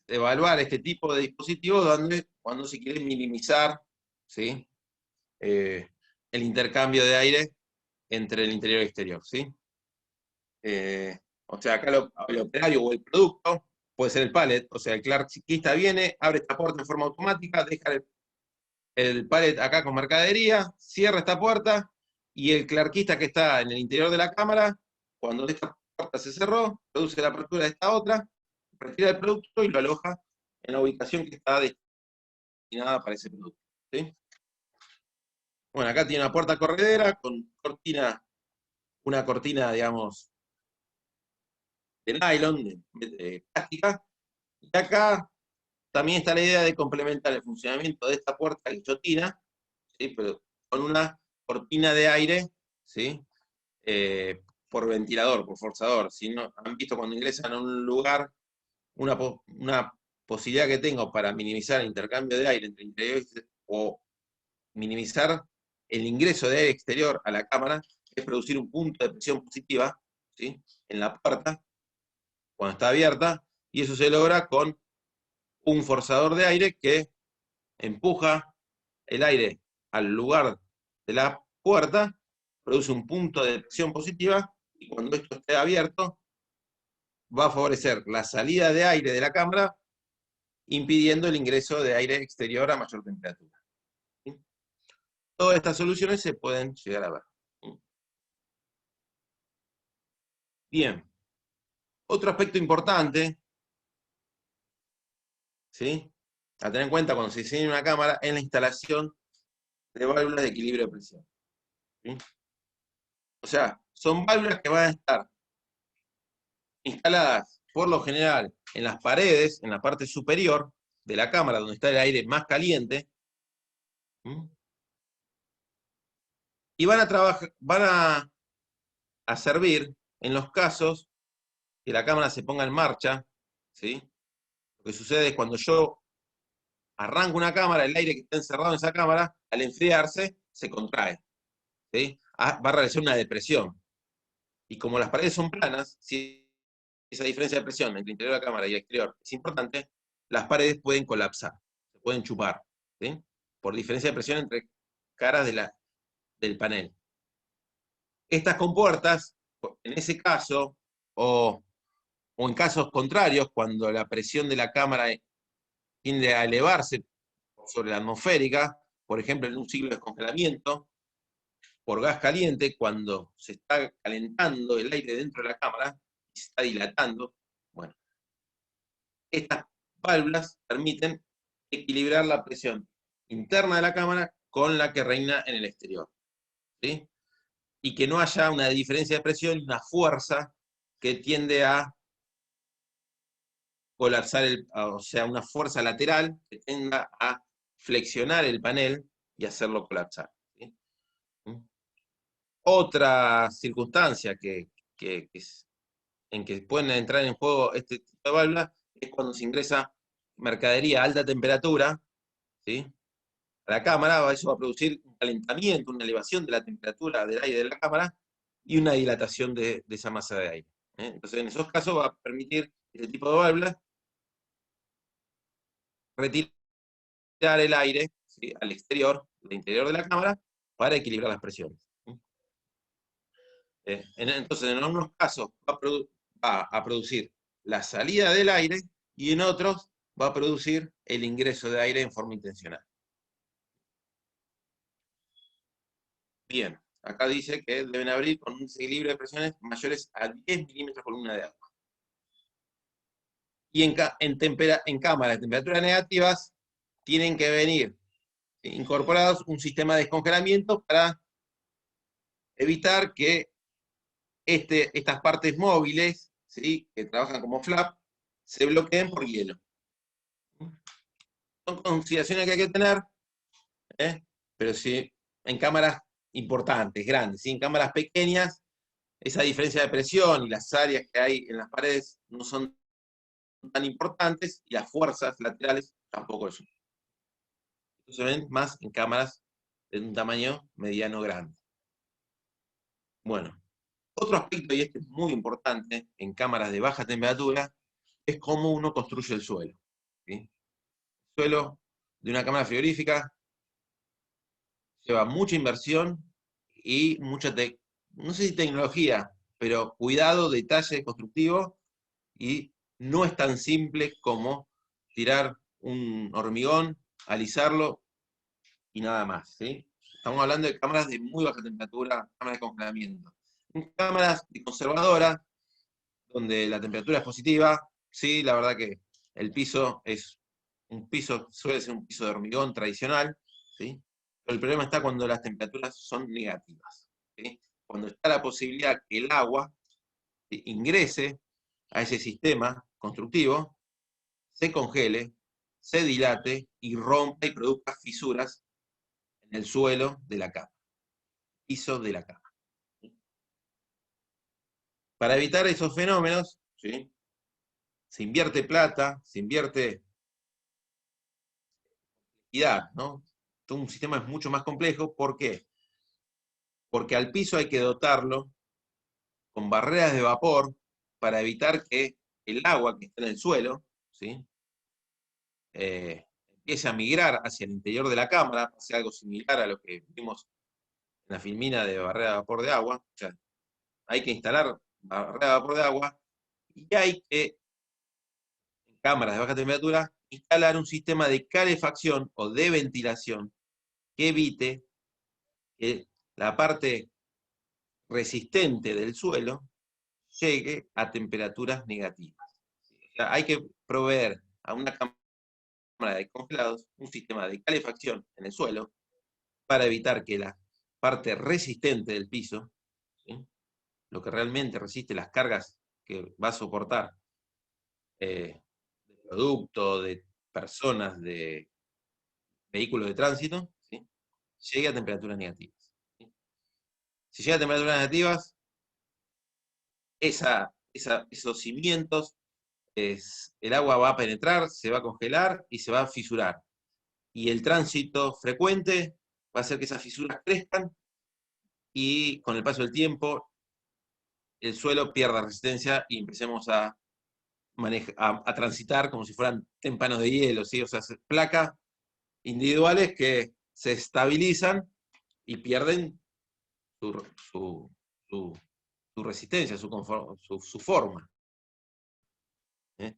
evaluar este tipo de dispositivos cuando se quiere minimizar, ¿sí? El intercambio de aire entre el interior y el exterior, ¿sí? O sea, acá el operario o el producto puede ser el pallet, o sea, el clarkista viene, abre esta puerta en forma automática, deja el pallet acá con mercadería, cierra esta puerta, y el clarkista que está en el interior de la cámara, cuando esta puerta se cerró, produce la apertura de esta otra, retira el producto y lo aloja en la ubicación que está destinada para ese producto, ¿sí? Bueno, acá tiene una puerta corredera con una cortina, digamos, de nylon, de plástica, y acá también está la idea de complementar el funcionamiento de esta puerta guillotina, ¿sí? Pero con una cortina de aire, ¿sí? Por ventilador, por forzador. Si no, han visto cuando ingresan a un lugar, una posibilidad que tengo para minimizar el intercambio de aire entre interior o minimizar el ingreso de aire exterior a la cámara, es producir un punto de presión positiva, ¿sí? En la puerta, cuando está abierta, y eso se logra con un forzador de aire que empuja el aire al lugar de la puerta, produce un punto de presión positiva, y cuando esto esté abierto, va a favorecer la salida de aire de la cámara, impidiendo el ingreso de aire exterior a mayor temperatura. ¿Sí? Todas estas soluciones se pueden llegar a ver. ¿Sí? Bien. Otro aspecto importante, ¿sí?, a tener en cuenta cuando se diseña una cámara, es la instalación de válvulas de equilibrio de presión. ¿Sí? O sea, son válvulas que van a estar instaladas por lo general en las paredes, en la parte superior de la cámara, donde está el aire más caliente, ¿sí?, y van a trabajar, a servir en los casos que la cámara se ponga en marcha, ¿sí? Lo que sucede es cuando yo arranco una cámara, el aire que está encerrado en esa cámara, al enfriarse, se contrae, ¿sí? Va a realizar una depresión. Y como las paredes son planas, si esa diferencia de presión entre el interior de la cámara y el exterior es importante, las paredes pueden colapsar, se pueden chupar, ¿sí?, por diferencia de presión entre caras del panel. Estas compuertas, en ese caso, o en casos contrarios, cuando la presión de la cámara tiende a elevarse sobre la atmosférica, por ejemplo, en un ciclo de descongelamiento, por gas caliente, cuando se está calentando el aire dentro de la cámara y se está dilatando, bueno, estas válvulas permiten equilibrar la presión interna de la cámara con la que reina en el exterior, ¿sí? Y que no haya una diferencia de presión y una fuerza que tiende a colapsar, o sea, una fuerza lateral que tenga a flexionar el panel y hacerlo colapsar, ¿sí? Otra circunstancia en que pueden entrar en juego este tipo de válvulas es cuando se ingresa mercadería a alta temperatura, ¿sí?, a la cámara. Eso va a producir un calentamiento, una elevación de la temperatura del aire de la cámara y una dilatación de esa masa de aire, ¿eh? Entonces, en esos casos va a permitir este tipo de válvulas retirar el aire, ¿sí?, al exterior, al interior de la cámara, para equilibrar las presiones. Entonces, en algunos casos va a producir la salida del aire y en otros va a producir el ingreso de aire en forma intencional. Bien, acá dice que deben abrir con un equilibrio de presiones mayores a 10 milímetros columna de agua. Y en cámaras de temperaturas negativas tienen que venir incorporados un sistema de descongelamiento para evitar que estas partes móviles, ¿sí?, que trabajan como flap, se bloqueen por hielo. Son consideraciones que hay que tener, ¿eh? Pero si en cámaras importantes, grandes, ¿sí?, en cámaras pequeñas, esa diferencia de presión y las áreas que hay en las paredes no son tan importantes, y las fuerzas laterales tampoco son. Se ven más en cámaras de un tamaño mediano grande. Bueno, otro aspecto, y este es muy importante en cámaras de baja temperatura, es cómo uno construye el suelo, ¿sí? El suelo de una cámara frigorífica lleva mucha inversión y mucha, no sé si tecnología, pero cuidado, detalle constructivo, y no es tan simple como tirar un hormigón, alisarlo y nada más, ¿sí? Estamos hablando de cámaras de muy baja temperatura, cámaras de congelamiento. En cámaras de conservadora, donde la temperatura es positiva, sí, la verdad que el piso suele ser un piso de hormigón tradicional, ¿sí? Pero el problema está cuando las temperaturas son negativas, ¿sí? Cuando está la posibilidad que el agua, ¿sí?, ingrese a ese sistema constructivo, se congele, se dilate y rompa y produzca fisuras en el suelo de la cama, piso de la cama. Para evitar esos fenómenos, ¿sí?, se invierte plata, se invierte complejidad, ¿no? Todo un sistema es mucho más complejo. ¿Por qué? Porque al piso hay que dotarlo con barreras de vapor para evitar que el agua que está en el suelo, ¿sí?, empiece a migrar hacia el interior de la cámara, hacia algo similar a lo que vimos la filmina de barrera de vapor de agua. O sea, hay que instalar barrera de vapor de agua y hay que, en cámaras de baja temperatura, instalar un sistema de calefacción o de ventilación que evite que la parte resistente del suelo llegue a temperaturas negativas. O sea, hay que proveer a una cámara de congelados un sistema de calefacción en el suelo para evitar que la parte resistente del piso, ¿sí?, lo que realmente resiste las cargas que va a soportar de producto, de personas, de vehículos de tránsito, ¿sí?, llegue a temperaturas negativas. ¿Sí? Si llega a temperaturas negativas, esos cimientos, el agua va a penetrar, se va a congelar y se va a fisurar. Y el tránsito frecuente va a hacer que esas fisuras crezcan y con el paso del tiempo el suelo pierda resistencia y empecemos a transitar como si fueran témpanos de hielo, ¿sí? O sea, placas individuales que se estabilizan y pierden su resistencia, su forma. ¿Eh?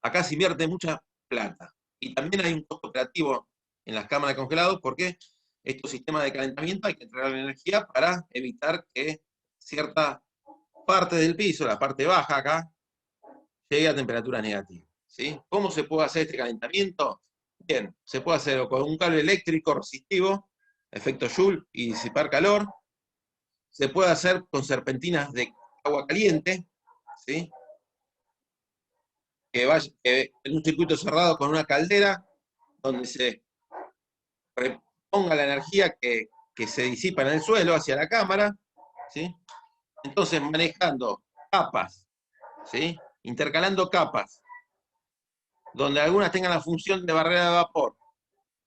Acá se invierte mucha plata. Y también hay un costo operativo en las cámaras de congelados porque estos sistemas de calentamiento hay que entregar la energía para evitar que cierta parte del piso, la parte baja acá, llegue a temperaturas negativas. ¿Sí? ¿Cómo se puede hacer este calentamiento? Bien, se puede hacer con un cable eléctrico resistivo, efecto Joule, y disipar calor. Se puede hacer con serpentinas de agua caliente, ¿sí?, que en un circuito cerrado con una caldera, donde se reponga la energía que se disipa en el suelo hacia la cámara, ¿sí? Entonces, manejando capas, ¿sí?, intercalando capas, donde algunas tengan la función de barrera de vapor,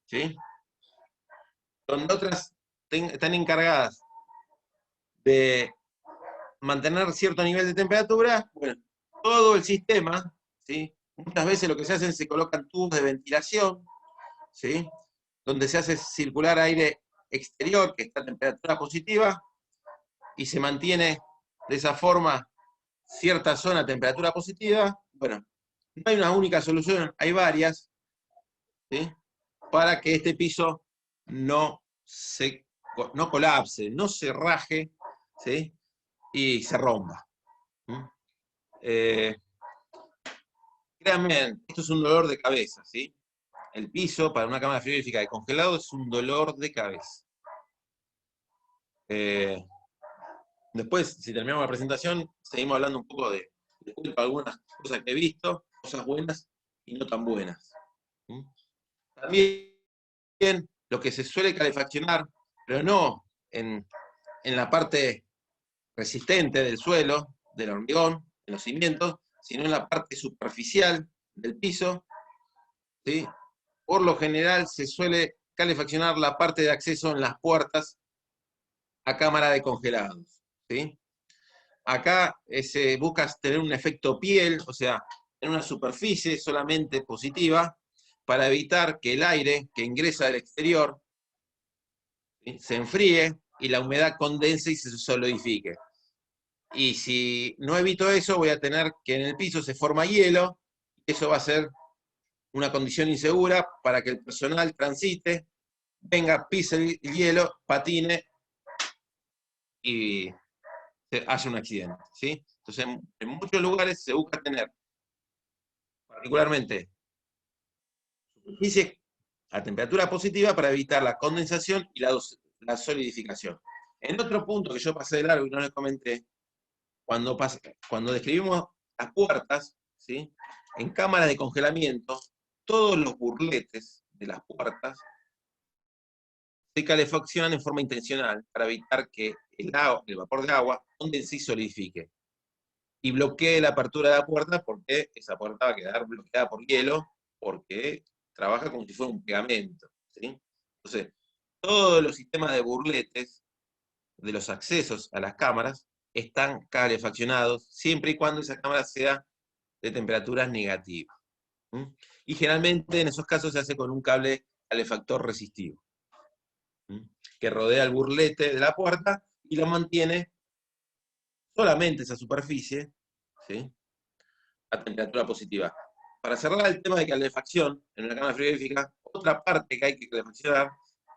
¿sí?, donde otras están encargadas de mantener cierto nivel de temperatura. Bueno, todo el sistema, ¿sí?, muchas veces lo que se hace es se colocan tubos de ventilación, ¿sí?, donde se hace circular aire exterior que está a temperatura positiva y se mantiene de esa forma cierta zona a temperatura positiva. Bueno, no hay una única solución, hay varias, ¿sí?, para que este piso no colapse, no se raje, ¿sí?, y se rompa. Créanme, esto es un dolor de cabeza, ¿sí? El piso para una cámara frigorífica de congelado es un dolor de cabeza. Después, si terminamos la presentación, seguimos hablando un poco de algunas cosas que he visto, cosas buenas y no tan buenas. También lo que se suele calefaccionar, pero no en la parte resistente del suelo, del hormigón, en los cimientos, sino en la parte superficial del piso, ¿sí? Por lo general se suele calefaccionar la parte de acceso en las puertas a cámara de congelados, ¿sí? Acá se busca tener un efecto piel, o sea, en una superficie solamente positiva, para evitar que el aire que ingresa del exterior, ¿sí?, se enfríe y la humedad condense y se solidifique. Y si no evito eso, voy a tener que en el piso se forma hielo, y eso va a ser una condición insegura para que el personal transite, venga, pise el hielo, patine y haya un accidente, ¿sí? Entonces, en muchos lugares se busca tener, particularmente, superficie a temperatura positiva para evitar la condensación y la solidificación. En otro punto que yo pasé de largo y no les comenté, cuando describimos las puertas, ¿sí?, en cámaras de congelamiento, todos los burletes de las puertas se calefaccionan en forma intencional para evitar que el vapor de agua condense y solidifique y bloquee la apertura de la puerta, porque esa puerta va a quedar bloqueada por hielo, porque trabaja como si fuera un pegamento, ¿sí? Entonces, todos los sistemas de burletes de los accesos a las cámaras están calefaccionados siempre y cuando esa cámara sea de temperaturas negativas. Y generalmente en esos casos se hace con un cable calefactor resistivo. que rodea el burlete de la puerta y lo mantiene solamente esa superficie, ¿sí?, a temperatura positiva. Para cerrar el tema de calefacción en una cámara frigorífica, otra parte que hay que calefaccionar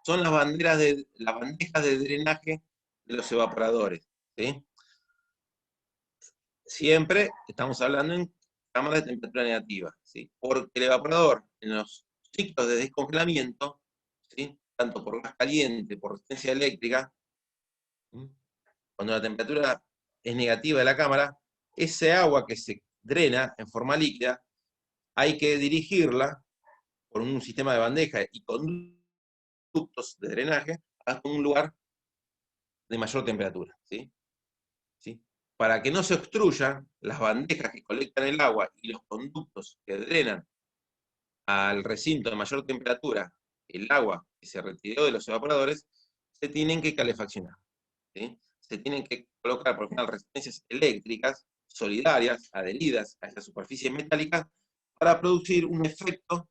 son las bandejas de drenaje de los evaporadores, ¿sí? Siempre estamos hablando en cámaras de temperatura negativa, ¿sí?, porque el evaporador en los ciclos de descongelamiento, ¿sí?, tanto por gas caliente, por resistencia eléctrica, ¿sí?, cuando la temperatura es negativa de la cámara, ese agua que se drena en forma líquida, hay que dirigirla por un sistema de bandeja y conductos de drenaje hasta un lugar de mayor temperatura, ¿sí? ¿Sí? Para que no se obstruyan las bandejas que colectan el agua y los conductos que drenan al recinto de mayor temperatura el agua que se retiró de los evaporadores, se tienen que calefaccionar, ¿sí? Se tienen que colocar, por ejemplo, resistencias eléctricas solidarias, adheridas a esas superficies metálicas, para producir un efecto,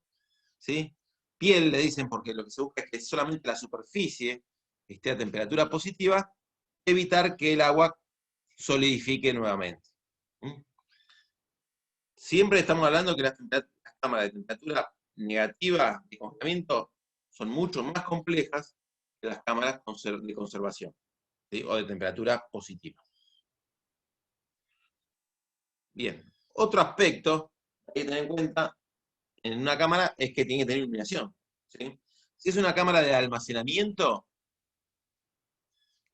¿sí?, piel, le dicen, porque lo que se busca es que solamente la superficie esté a temperatura positiva, evitar que el agua solidifique nuevamente. Siempre estamos hablando que las cámaras de temperatura negativa de congelamiento son mucho más complejas que las cámaras de conservación, ¿sí?, o de temperatura positiva. Bien, otro aspecto que hay que tener en cuenta en una cámara es que tiene que tener iluminación, ¿sí? Si es una cámara de almacenamiento,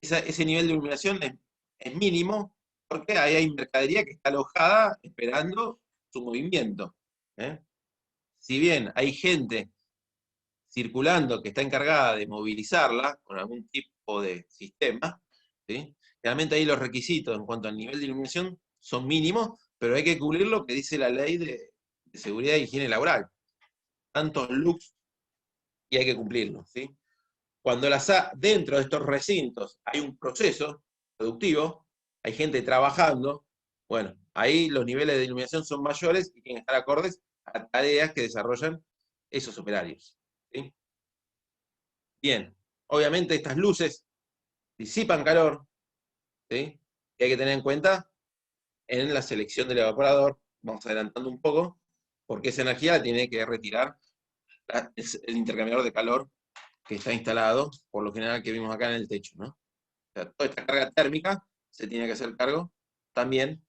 ese nivel de iluminación es mínimo, porque ahí hay mercadería que está alojada esperando su movimiento, ¿eh? Si bien hay gente circulando que está encargada de movilizarla con algún tipo de sistema, ¿sí?, realmente ahí los requisitos en cuanto al nivel de iluminación son mínimos, pero hay que cubrir lo que dice la ley de seguridad e higiene laboral. Tantos lux y hay que cumplirlo, ¿sí? Cuando dentro de estos recintos hay un proceso productivo, hay gente trabajando, bueno, ahí los niveles de iluminación son mayores y tienen que estar acordes a tareas que desarrollan esos operarios, ¿sí? Bien, obviamente estas luces disipan calor, ¿sí?, y hay que tener en cuenta en la selección del evaporador, vamos adelantando un poco, porque esa energía la tiene que retirar el intercambiador de calor que está instalado, por lo general que vimos acá en el techo, ¿no? O sea, toda esta carga térmica se tiene que hacer cargo también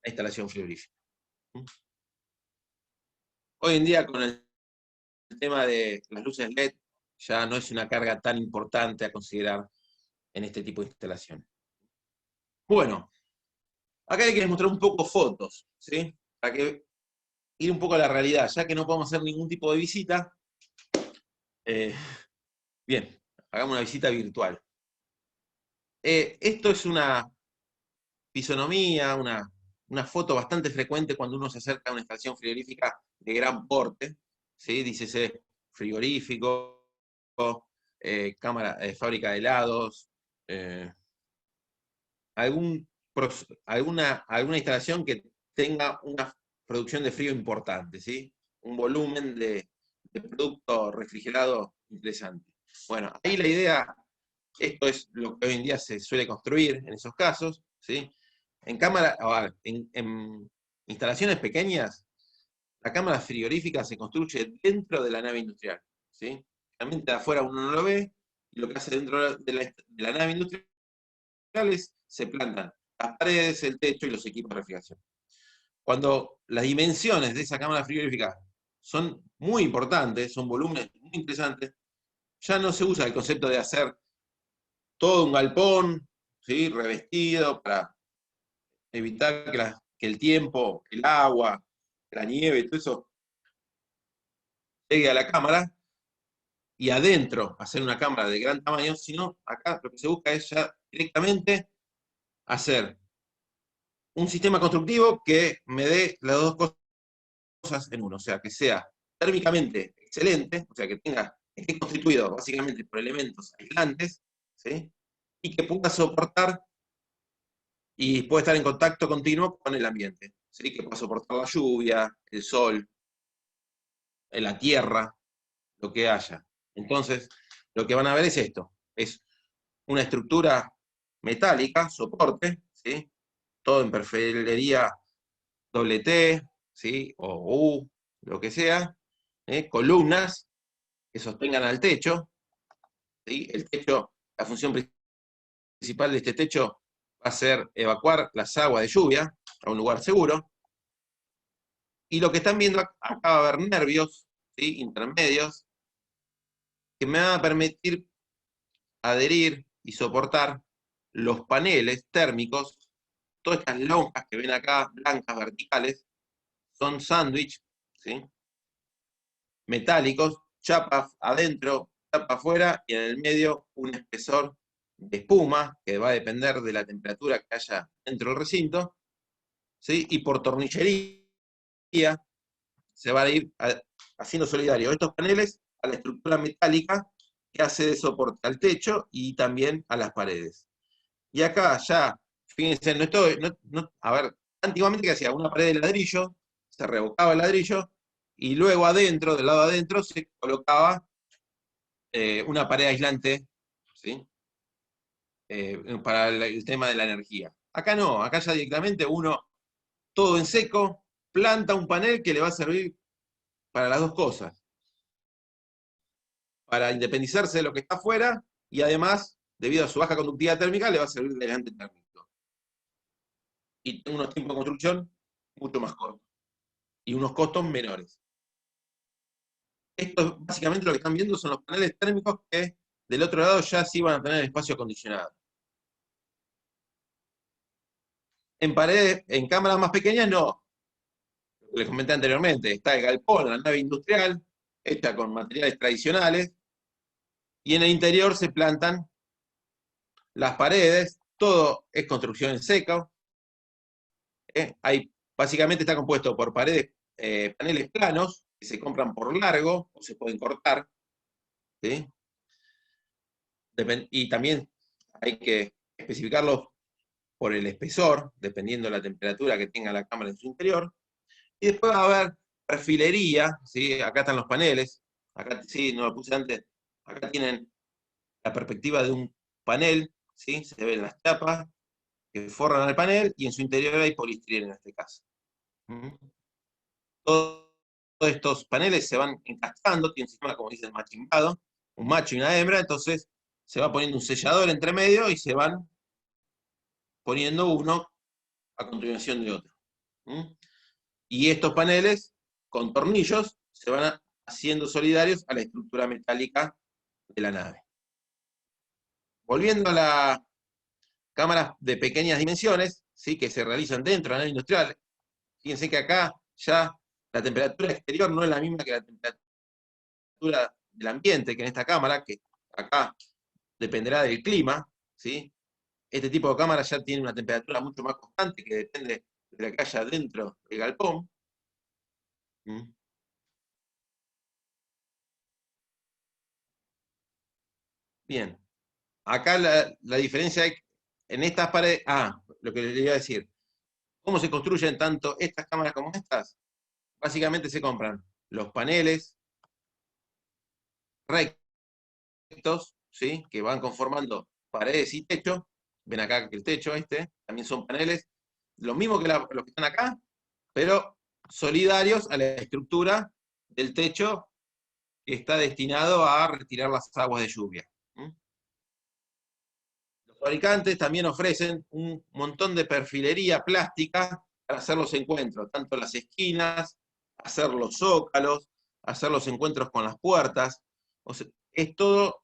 la instalación frigorífica. Hoy en día con el tema de las luces LED ya no es una carga tan importante a considerar en este tipo de instalaciones. Bueno, acá hay que mostrar un poco fotos, ¿sí?, para que ir un poco a la realidad, ya que no podemos hacer ningún tipo de visita. Bien, hagamos una visita virtual. Esto es una fisonomía, una foto bastante frecuente cuando uno se acerca a una estación frigorífica de gran porte, ¿sí?, dícese frigorífico, fábrica de helados, alguna instalación que tenga una producción de frío importante, ¿sí?, un volumen de producto refrigerado interesante. Bueno, ahí la idea, esto es lo que hoy en día se suele construir en esos casos, ¿sí? En instalaciones pequeñas, la cámara frigorífica se construye dentro de la nave industrial, ¿sí? Realmente de afuera uno no lo ve, y lo que hace dentro de la nave industrial es se plantan las paredes, el techo y los equipos de refrigeración. Cuando las dimensiones de esa cámara frigorífica son muy importantes, son volúmenes muy interesantes, ya no se usa el concepto de hacer todo un galpón, ¿sí?, revestido para evitar que el tiempo, el agua, la nieve, todo eso llegue a la cámara, y adentro hacer una cámara de gran tamaño, sino acá lo que se busca es ya directamente hacer un sistema constructivo que me dé las dos cosas en uno, o sea, que sea térmicamente excelente, o sea, que esté constituido básicamente por elementos aislantes, ¿sí?, y que pueda soportar y puede estar en contacto continuo con el ambiente, ¿sí?, que pueda soportar la lluvia, el sol, la tierra, lo que haya. Entonces, lo que van a ver es esto, es una estructura metálica, soporte, ¿sí? Todo en perfilería T, ¿sí? O U, lo que sea, columnas que sostengan al techo, ¿sí? El techo, la función principal de este techo va a ser evacuar las aguas de lluvia a un lugar seguro. Y lo que están viendo acá va a haber nervios, ¿sí? Intermedios, que me van a permitir adherir y soportar los paneles térmicos. Todas estas lonjas que ven acá, blancas, verticales, son sándwich, ¿sí? Metálicos, chapa adentro, chapa afuera, y en el medio un espesor de espuma, que va a depender de la temperatura que haya dentro del recinto, ¿sí? Y por tornillería se va a ir haciendo solidario estos paneles a la estructura metálica que hace de soporte al techo y también a las paredes. Y acá ya, fíjense, a ver, antiguamente que hacía una pared de ladrillo, se revocaba el ladrillo, y luego adentro, del lado adentro, se colocaba una pared aislante, ¿sí? Para el tema de la energía. Acá no, acá ya directamente uno, todo en seco, planta un panel que le va a servir para las dos cosas. Para independizarse de lo que está afuera, y además, debido a su baja conductividad térmica, le va a servir de aislante térmico. Y unos tiempos de construcción mucho más cortos. Y unos costos menores. Esto básicamente lo que están viendo son los paneles térmicos que del otro lado ya sí van a tener espacio acondicionado. En paredes, en cámaras más pequeñas no. Les comenté anteriormente, está el galpón, la nave industrial, hecha con materiales tradicionales, y en el interior se plantan las paredes, todo es construcción en seco. Básicamente está compuesto por paredes, paneles planos, que se compran por largo o se pueden cortar, ¿sí? Y también hay que especificarlos por el espesor, dependiendo de la temperatura que tenga la cámara en su interior. Y después va a haber perfilería, ¿sí? Acá están los paneles, acá sí, no lo puse antes, acá tienen la perspectiva de un panel, ¿sí? Se ven las chapas que forran al panel, y en su interior hay poliestireno en este caso. Todos estos paneles se van encastando, tiene un sistema, como dicen, machimbado, un macho y una hembra, entonces se va poniendo un sellador entre medio y se van poniendo uno a continuación de otro. Y estos paneles, con tornillos, se van haciendo solidarios a la estructura metálica de la nave. Volviendo a las cámaras de pequeñas dimensiones, ¿sí? Que se realizan dentro de la nave industrial, fíjense que acá ya la temperatura exterior no es la misma que la temperatura del ambiente, que en esta cámara, que acá dependerá del clima, ¿sí? Este tipo de cámara ya tiene una temperatura mucho más constante, que depende de la que haya dentro del galpón. Bien. Acá la diferencia es en estas paredes. Lo que les iba a decir. ¿Cómo se construyen tanto estas cámaras como estas? Básicamente se compran los paneles rectos, ¿sí? Que van conformando paredes y techo. Ven acá que el techo también son paneles, lo mismo que los que están acá, pero solidarios a la estructura del techo que está destinado a retirar las aguas de lluvia. Los fabricantes también ofrecen un montón de perfilería plástica para hacer los encuentros, tanto las esquinas, hacer los zócalos, hacer los encuentros con las puertas. O sea, es todo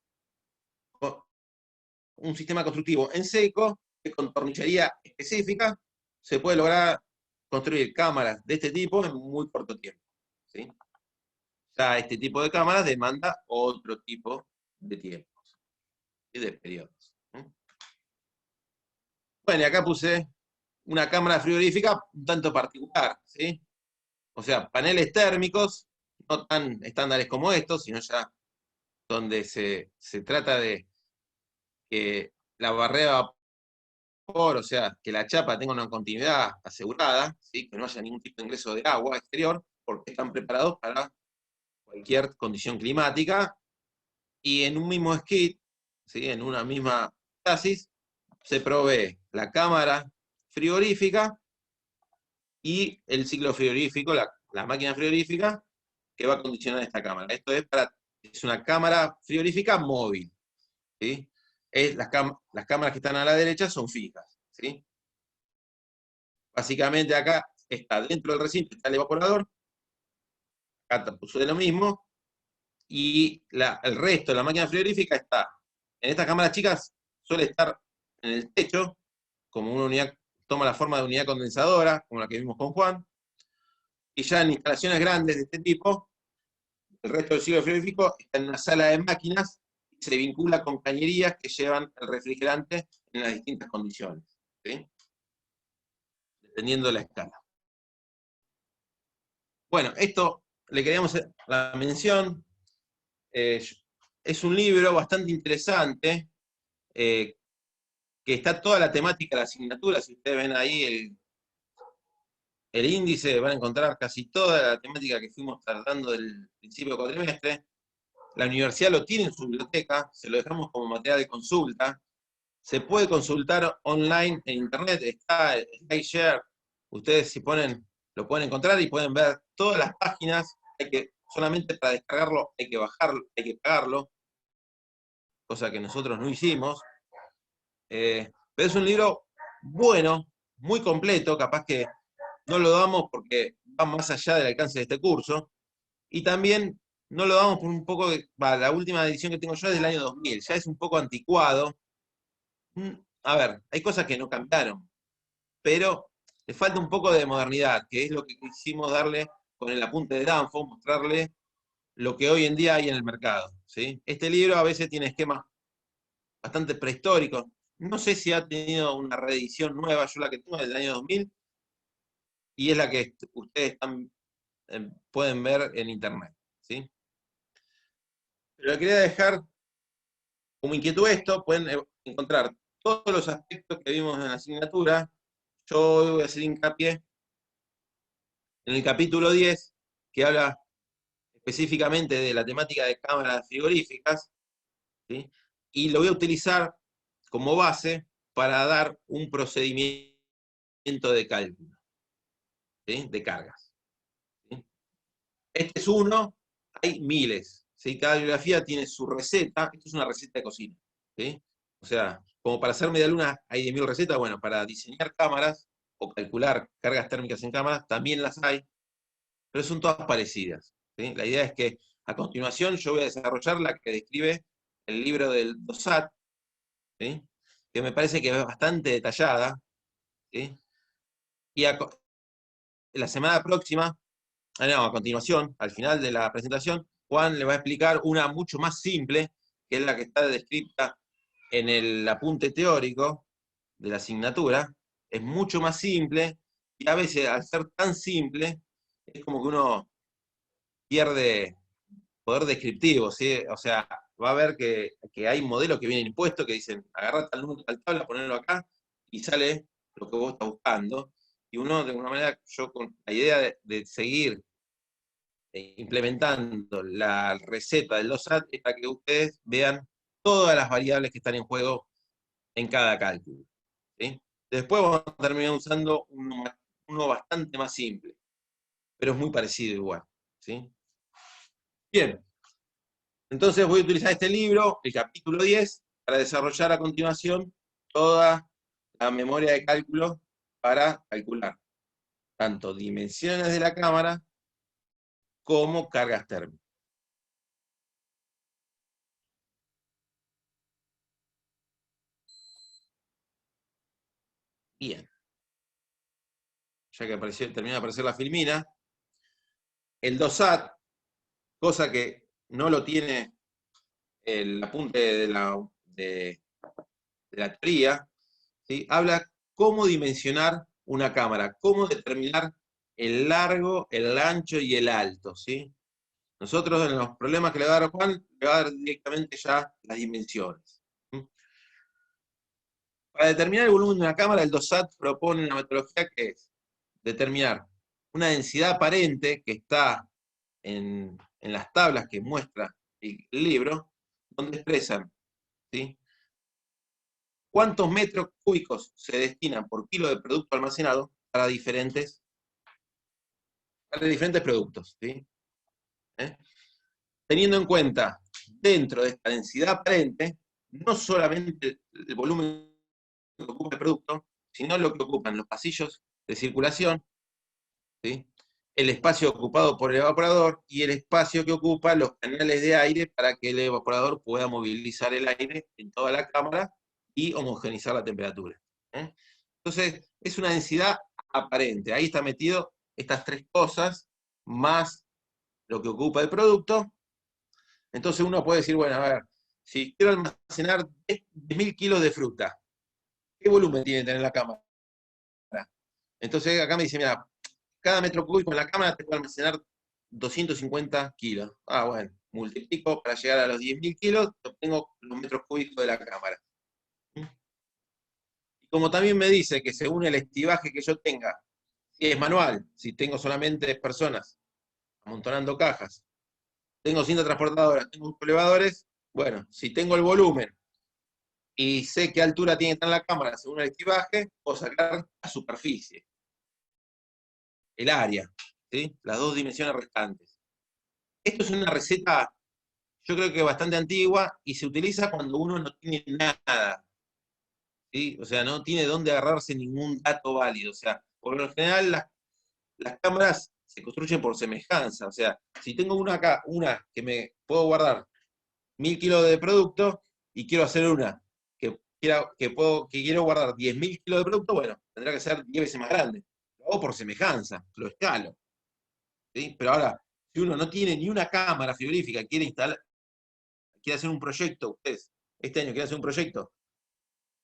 un sistema constructivo en seco, que con tornillería específica se puede lograr construir cámaras de este tipo en muy corto tiempo, ¿sí? Ya este tipo de cámaras demanda otro tipo de tiempos y de periodos. Bueno, y acá puse una cámara frigorífica un tanto particular, ¿sí? O sea, paneles térmicos, no tan estándares como estos, sino ya donde se trata de que la barrera de vapor, o sea, que la chapa tenga una continuidad asegurada, ¿sí? Que no haya ningún tipo de ingreso de agua exterior, porque están preparados para cualquier condición climática, y en un mismo skid, ¿sí? En una misma chasis se provee la cámara frigorífica y el ciclo frigorífico, la máquina frigorífica, que va a condicionar esta cámara. Esto es una cámara frigorífica móvil, ¿sí? Las cámaras que están a la derecha son fijas, ¿sí? Básicamente acá está dentro del recinto, está el evaporador, acá sucede lo mismo, y el resto de la máquina frigorífica está, en estas cámaras chicas suele estar en el techo, como una unidad, toma la forma de unidad condensadora, como la que vimos con Juan, y ya en instalaciones grandes de este tipo, el resto del ciclo frigorífico está en una sala de máquinas y se vincula con cañerías que llevan el refrigerante en las distintas condiciones, ¿sí? Dependiendo de la escala. Bueno, esto le queríamos hacer la mención. Es un libro bastante interesante, que está toda la temática de la asignatura. Si ustedes ven ahí el índice, van a encontrar casi toda la temática que fuimos tratando del principio del cuatrimestre. La universidad lo tiene en su biblioteca, se lo dejamos como material de consulta. Se puede consultar online en internet, está SlideShare. Ustedes si ponen, lo pueden encontrar y pueden ver todas las páginas. Solamente para descargarlo hay que bajarlo, hay que pagarlo, cosa que nosotros no hicimos. Pero es un libro bueno, muy completo, capaz que no lo damos porque va más allá del alcance de este curso, y también no lo damos por un poco, la última edición que tengo yo es del año 2000, ya es un poco anticuado. A ver, hay cosas que no cambiaron, pero le falta un poco de modernidad, que es lo que quisimos darle con el apunte de Danfo, mostrarle lo que hoy en día hay en el mercado, ¿sí? Este libro a veces tiene esquemas bastante prehistóricos. No sé si ha tenido una reedición nueva, yo la que tengo es del año 2000, y es la que ustedes pueden ver en internet, ¿sí? Pero le quería dejar como inquietud esto, pueden encontrar todos los aspectos que vimos en la asignatura. Yo hoy voy a hacer hincapié en el capítulo 10, que habla específicamente de la temática de cámaras frigoríficas, ¿sí? Y lo voy a utilizar como base para dar un procedimiento de cálculo, ¿sí? De cargas, ¿sí? Este es uno, hay miles, ¿sí? Cada bibliografía tiene su receta. Esto es una receta de cocina, ¿sí? O sea, como para hacer medialuna hay 10.000 recetas. Bueno, para diseñar cámaras o calcular cargas térmicas en cámaras también las hay, pero son todas parecidas, ¿sí? La idea es que a continuación yo voy a desarrollar la que describe el libro del DOSAT, ¿sí? Que me parece que es bastante detallada, ¿sí? Y la semana próxima, no, a continuación, al final de la presentación, Juan le va a explicar una mucho más simple, que es la que está descrita en el apunte teórico de la asignatura. Es mucho más simple, y a veces al ser tan simple, es como que uno pierde poder descriptivo, ¿sí? O sea, va a ver que hay modelos que vienen impuestos que dicen, agarra tal número, tal tabla, ponelo acá, y sale lo que vos estás buscando. Y uno, de alguna manera, yo con la idea de seguir implementando la receta del DOSAT es para que ustedes vean todas las variables que están en juego en cada cálculo, ¿sí? Después vamos a terminar usando uno bastante más simple, pero es muy parecido igual, ¿sí? Bien, entonces voy a utilizar este libro, el capítulo 10, para desarrollar a continuación toda la memoria de cálculo para calcular tanto dimensiones de la cámara como cargas térmicas. Bien. Ya que termina de aparecer la filmina, el DOSAT, cosa que no lo tiene el apunte de la teoría, ¿sí? Habla cómo dimensionar una cámara, cómo determinar el largo, el ancho y el alto, ¿sí? Nosotros en los problemas que le va a dar a Juan, le va a dar directamente ya las dimensiones. Para determinar el volumen de una cámara, el DOSAT propone una metodología que es determinar una densidad aparente que está en las tablas que muestra el libro, donde expresan, ¿sí?, cuántos metros cúbicos se destinan por kilo de producto almacenado para diferentes productos, ¿sí? Teniendo en cuenta, dentro de esta densidad aparente, no solamente el volumen que ocupa el producto, sino lo que ocupan los pasillos de circulación, ¿sí? El espacio ocupado por el evaporador y el espacio que ocupa los canales de aire para que el evaporador pueda movilizar el aire en toda la cámara y homogeneizar la temperatura. Entonces, es una densidad aparente. Ahí está metido estas tres cosas, más lo que ocupa el producto. Entonces uno puede decir, bueno, a ver, si quiero almacenar 10.000 kilos de fruta, ¿qué volumen tiene que tener la cámara? Entonces acá me dice, mira, cada metro cúbico en la cámara te puede almacenar 250 kilos. Ah, bueno, multiplico para llegar a los 10.000 kilos, obtengo los metros cúbicos de la cámara. Y como también me dice que según el estibaje que yo tenga, si es manual, si tengo solamente personas amontonando cajas, tengo cinta transportadora, tengo elevadores, bueno, si tengo el volumen y sé qué altura tiene que estar la cámara según el estibaje, puedo sacar la superficie, el área, ¿sí? Las dos dimensiones restantes. Esto es una receta, yo creo que bastante antigua, y se utiliza cuando uno no tiene nada, ¿sí? O sea, no tiene dónde agarrarse ningún dato válido. O sea, por lo general las cámaras se construyen por semejanza. O sea, si tengo una acá, una que me puedo guardar 1.000 kilos de producto y quiero hacer una que quiero guardar 10.000 kilos de producto, bueno, tendrá que ser 10 veces más grande. Lo hago por semejanza, lo escalo. ¿Sí? Pero ahora, si uno no tiene ni una cámara frigorífica, quiere hacer un proyecto, ustedes este año quieren hacer un proyecto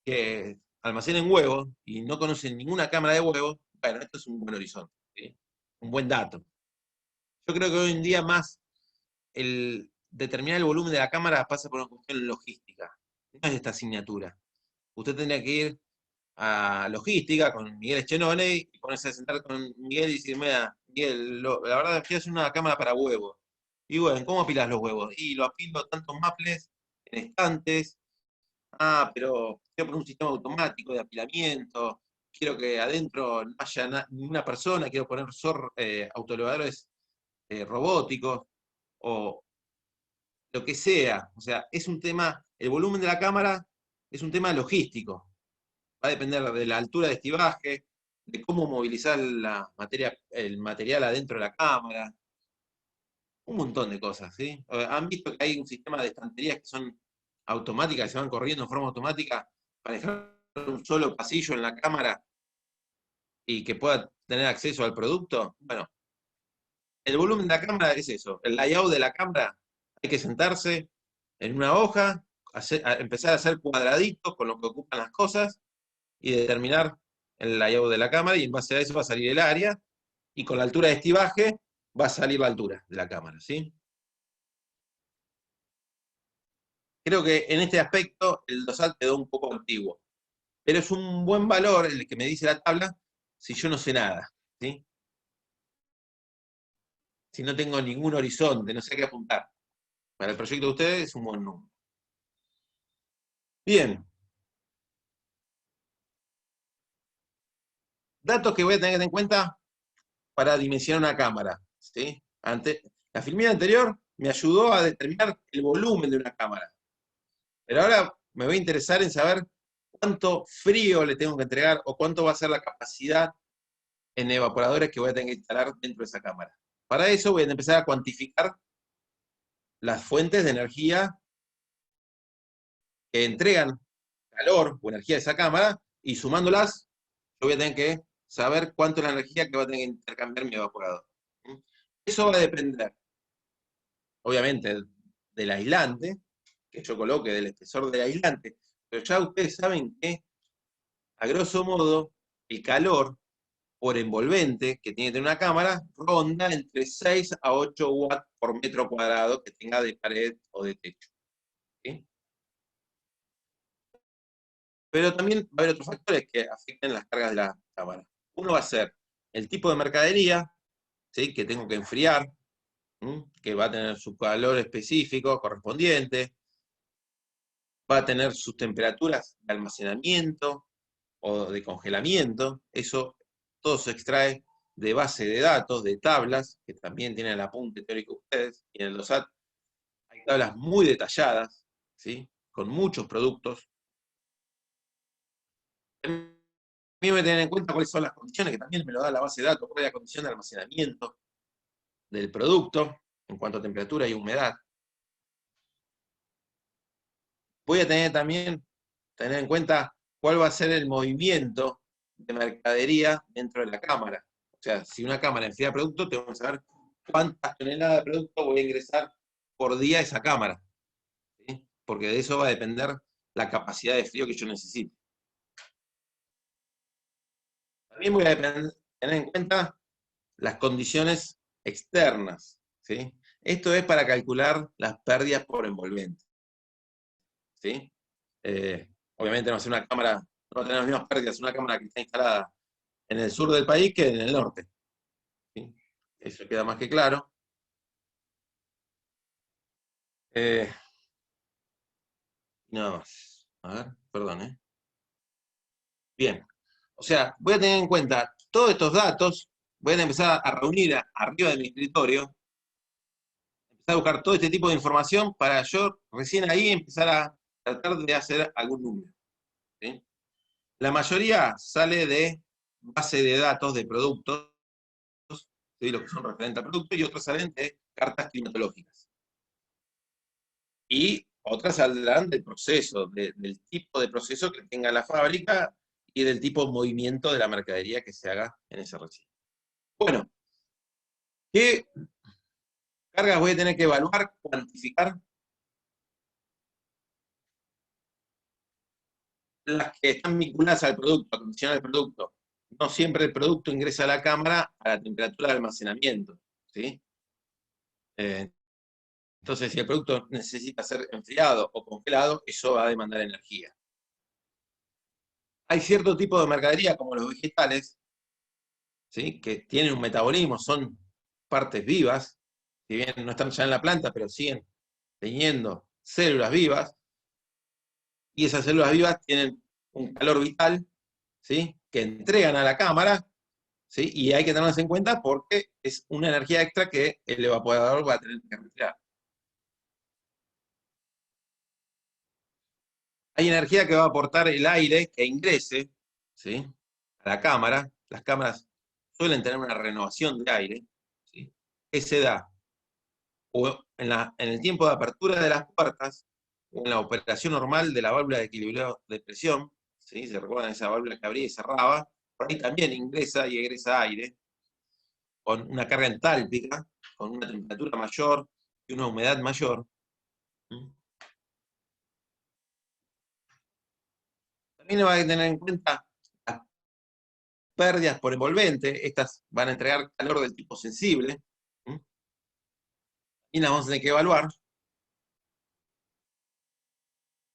que almacenen huevos y no conocen ninguna cámara de huevos, bueno, esto es un buen horizonte, ¿sí? Un buen dato. Yo creo que hoy en día más el determinar el volumen de la cámara pasa por una cuestión logística, no es esta asignatura. Usted tendría que ir a logística con Miguel Eschenone y ponerse a sentar con Miguel y decir, mira, Miguel, la verdad quiero hacer una cámara para huevos. Y bueno, ¿cómo apilas los huevos? Y lo apilo tantos maples en estantes. Ah, pero quiero poner un sistema automático de apilamiento, quiero que adentro no haya ninguna persona, quiero poner autoelevadores robóticos, o lo que sea. O sea, es un tema, el volumen de la cámara es un tema logístico. Va a depender de la altura de estibaje, de cómo movilizar el material adentro de la cámara, un montón de cosas, ¿sí? Han visto que hay un sistema de estanterías que son automáticas, que se van corriendo en forma automática para dejar un solo pasillo en la cámara y que pueda tener acceso al producto. Bueno, el volumen de la cámara es eso, el layout de la cámara, hay que sentarse en una hoja, empezar a hacer cuadraditos con lo que ocupan las cosas y determinar el layout de la cámara, y en base a eso va a salir el área, y con la altura de estibaje va a salir la altura de la cámara, ¿sí? Creo que en este aspecto el dosal quedó un poco antiguo, pero es un buen valor el que me dice la tabla si yo no sé nada, ¿sí? Si no tengo ningún horizonte, no sé a qué apuntar. Para el proyecto de ustedes es un buen número. Bien. Datos que voy a tener que tener en cuenta para dimensionar una cámara, ¿sí? La filmina anterior me ayudó a determinar el volumen de una cámara. Pero ahora me voy a interesar en saber cuánto frío le tengo que entregar o cuánto va a ser la capacidad en evaporadores que voy a tener que instalar dentro de esa cámara. Para eso voy a empezar a cuantificar las fuentes de energía que entregan calor o energía de esa cámara, y sumándolas, yo voy a tener que saber cuánto es la energía que va a tener que intercambiar mi evaporador. Eso va a depender, obviamente, del aislante que yo coloque, del espesor del aislante, pero ya ustedes saben que, a grosso modo, el calor por envolvente que tiene que tener una cámara ronda entre 6 a 8 watts por metro cuadrado que tenga de pared o de techo, ¿sí? Pero también va a haber otros factores que afecten las cargas de la cámara. Uno va a ser el tipo de mercadería, ¿sí? Que tengo que enfriar, que va a tener su calor específico correspondiente. va a tener sus temperaturas de almacenamiento o de congelamiento. Eso todo se extrae de base de datos, de tablas, que también tienen el apunte teórico ustedes, y en el DOSAT hay tablas muy detalladas, ¿sí? Con muchos productos. También voy a tener en cuenta cuáles son las condiciones, que también me lo da la base de datos, cuál es la condición de almacenamiento del producto, en cuanto a temperatura y humedad. Voy a tener en cuenta cuál va a ser el movimiento de mercadería dentro de la cámara. O sea, si una cámara enfría producto, tengo que saber cuántas toneladas de producto voy a ingresar por día a esa cámara, ¿sí? Porque de eso va a depender la capacidad de frío que yo necesite. También voy a tener en cuenta las condiciones externas, ¿sí? Esto es para calcular las pérdidas por envolvente, ¿sí? Obviamente no va a ser una cámara, no va a tener las mismas pérdidas una cámara que está instalada en el sur del país que en el norte, ¿sí? Eso queda más que claro. Nada más. A ver, perdón, Bien. O sea, voy a tener en cuenta todos estos datos, voy a empezar a reunir arriba de mi escritorio, empezar a buscar todo este tipo de información para yo recién ahí empezar a tratar de hacer algún número, ¿sí? La mayoría sale de base de datos de productos, ¿sí? Los que son referentes al producto, y otros salen de cartas climatológicas. Y otras saldrán del proceso, del tipo de proceso que tenga la fábrica y del tipo de movimiento de la mercadería que se haga en ese recinto. Bueno, ¿qué cargas voy a tener que evaluar, cuantificar? Las que están vinculadas al producto, a condicionar el producto. No siempre el producto ingresa a la cámara a la temperatura de almacenamiento, ¿sí? Entonces, si el producto necesita ser enfriado o congelado, eso va a demandar energía. Hay cierto tipo de mercadería, como los vegetales, ¿sí? Que tienen un metabolismo, son partes vivas, si bien no están ya en la planta, pero siguen teniendo células vivas, y esas células vivas tienen un calor vital, ¿sí? Que entregan a la cámara, ¿sí? Y hay que tenerlas en cuenta porque es una energía extra que el evaporador va a tener que retirar. Hay energía que va a aportar el aire que ingrese, ¿sí? A la cámara. Las cámaras suelen tener una renovación de aire, ¿sí? Que se da o en el tiempo de apertura de las puertas, o en la operación normal de la válvula de equilibrio de presión, ¿sí? ¿Se recuerdan esa válvula que abría y cerraba? Por ahí también ingresa y egresa aire, con una carga entálpica, con una temperatura mayor y una humedad mayor. También va a tener en cuenta las pérdidas por envolvente. Estas van a entregar calor del tipo sensible, y las vamos a tener que evaluar.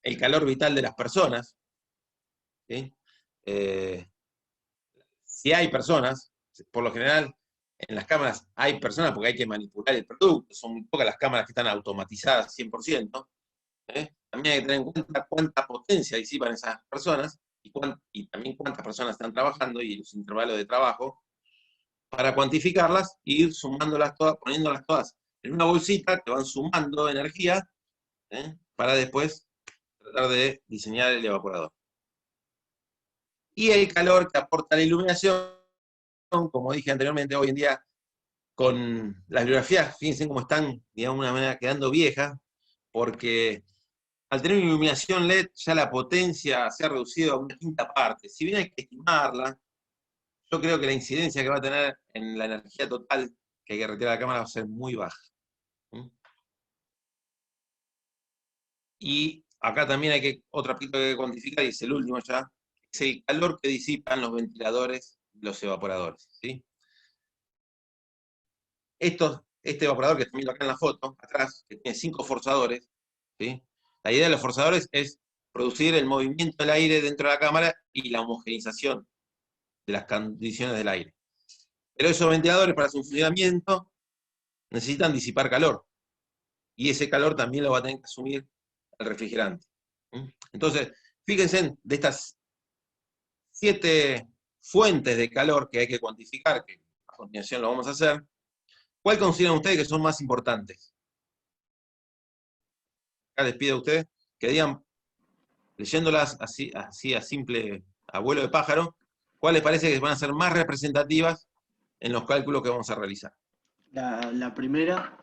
El calor vital de las personas, ¿sí? Si hay personas, por lo general en las cámaras hay personas porque hay que manipular el producto, son muy pocas las cámaras que están automatizadas 100%, También hay que tener en cuenta cuánta potencia disipan esas personas y también cuántas personas están trabajando y los intervalos de trabajo, para cuantificarlas e ir sumándolas todas, poniéndolas todas en una bolsita que van sumando energía, para después tratar de diseñar el evaporador. Y el calor que aporta la iluminación, como dije anteriormente, hoy en día con las bibliografías, fíjense cómo están, digamos, de una manera quedando viejas, porque al tener una iluminación LED ya la potencia se ha reducido a una quinta parte. Si bien hay que estimarla, yo creo que la incidencia que va a tener en la energía total que hay que retirar de la cámara va a ser muy baja. Y acá también hay que, otro aspecto que hay que cuantificar, y es el último ya, es el calor que disipan los ventiladores y los evaporadores, ¿sí? Este evaporador que están viendo acá en la foto, atrás, que tiene 5 forzadores, ¿sí? La idea de los forzadores es producir el movimiento del aire dentro de la cámara y la homogenización de las condiciones del aire. Pero esos ventiladores, para su funcionamiento, necesitan disipar calor. Y ese calor también lo va a tener que asumir el refrigerante. Entonces, fíjense de estas 7 fuentes de calor que hay que cuantificar, que a continuación lo vamos a hacer, ¿cuál consideran ustedes que son más importantes? Acá les pido a ustedes que digan, leyéndolas así a simple abuelo de pájaro, ¿cuáles parece que van a ser más representativas en los cálculos que vamos a realizar? La primera,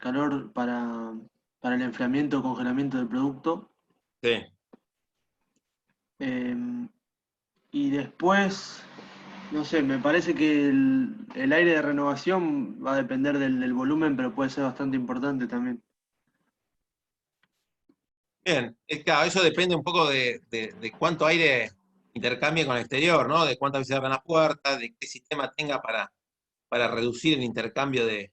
calor para el enfriamiento o congelamiento del producto. Sí. Y después, no sé, me parece que el aire de renovación va a depender del volumen, pero puede ser bastante importante también. Bien, claro, eso depende un poco de cuánto aire intercambie con el exterior, ¿no? De cuántas veces abran las puertas, de qué sistema tenga para reducir el intercambio de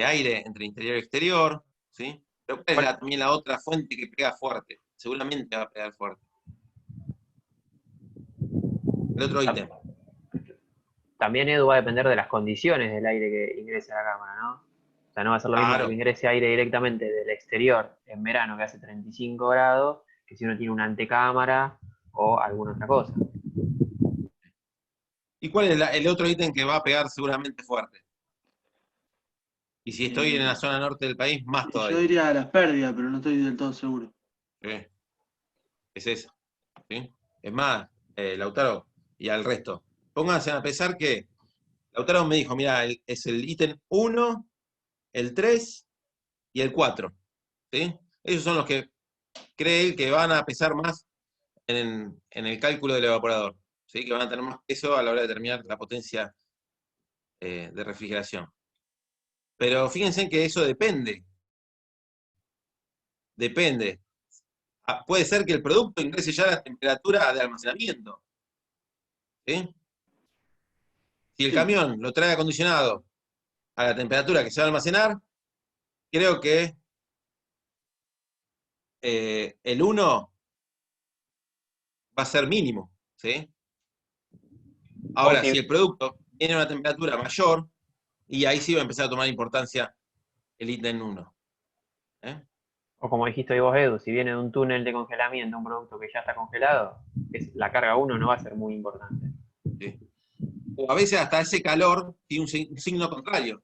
aire entre interior y exterior, ¿sí? Pero ¿cuál es también la otra fuente que pega fuerte? Seguramente va a pegar fuerte. El otro ítem. También, Edu, va a depender de las condiciones del aire que ingrese a la cámara, ¿no? O sea, no va a ser lo mismo Claro. que ingrese aire directamente del exterior en verano que hace 35 grados, que si uno tiene una antecámara o alguna otra cosa. ¿Y cuál es el otro ítem que va a pegar seguramente fuerte? Y si estoy en la zona norte del país, más todavía. Yo diría las pérdidas, pero no estoy del todo seguro. Sí. Es eso. ¿Sí? Es más, Lautaro y al resto, pónganse a pensar que Lautaro me dijo, mira, es el ítem 1, el 3 y el 4. ¿Sí? Esos son los que cree él que van a pesar más en el cálculo del evaporador. ¿Sí? Que van a tener más peso a la hora de determinar la potencia de refrigeración. Pero fíjense que eso depende. Depende. Puede ser que el producto ingrese ya a la temperatura de almacenamiento. ¿Sí? Si el camión lo trae acondicionado a la temperatura que se va a almacenar, creo que el 1 va a ser mínimo. ¿Sí? Ahora, si el producto tiene una temperatura mayor, y ahí sí va a empezar a tomar importancia el ítem 1. O como dijiste hoy vos, Edu, si viene de un túnel de congelamiento un producto que ya está congelado, la carga 1 no va a ser muy importante. ¿Sí? O a veces hasta ese calor tiene un signo contrario.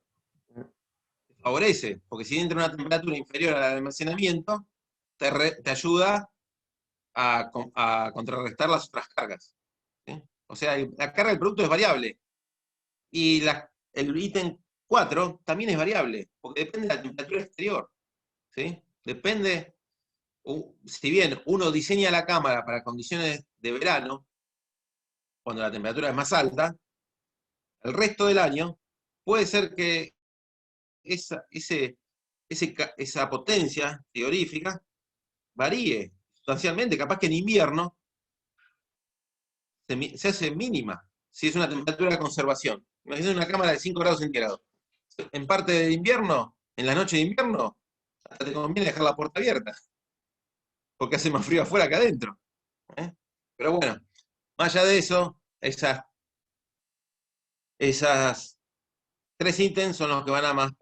Favorece, porque si entra una temperatura inferior al almacenamiento, te ayuda a contrarrestar las otras cargas. ¿Sí? O sea, la carga del producto es variable. Y el ítem 4 también es variable, porque depende de la temperatura exterior. ¿Sí? Depende, si bien uno diseña la cámara para condiciones de verano, cuando la temperatura es más alta, el resto del año puede ser que esa potencia teorífica varíe sustancialmente. Capaz que en invierno se hace mínima, si es una temperatura de conservación. Imagínate una cámara de 5 grados centígrados. En parte de invierno, en la noche de invierno, hasta te conviene dejar la puerta abierta, porque hace más frío afuera que adentro. Pero bueno, más allá de eso, esas 3 ítems son los que van a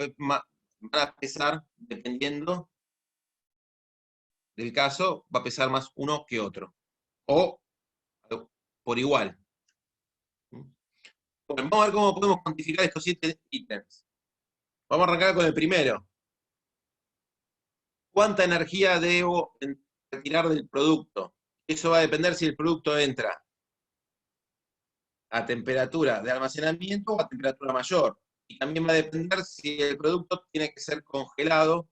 pesar, dependiendo del caso, va a pesar más uno que otro. O por igual. Bueno, vamos a ver cómo podemos cuantificar estos 7 ítems. Vamos a arrancar con el primero. ¿Cuánta energía debo retirar del producto? Eso va a depender si el producto entra a temperatura de almacenamiento o a temperatura mayor. Y también va a depender si el producto tiene que ser congelado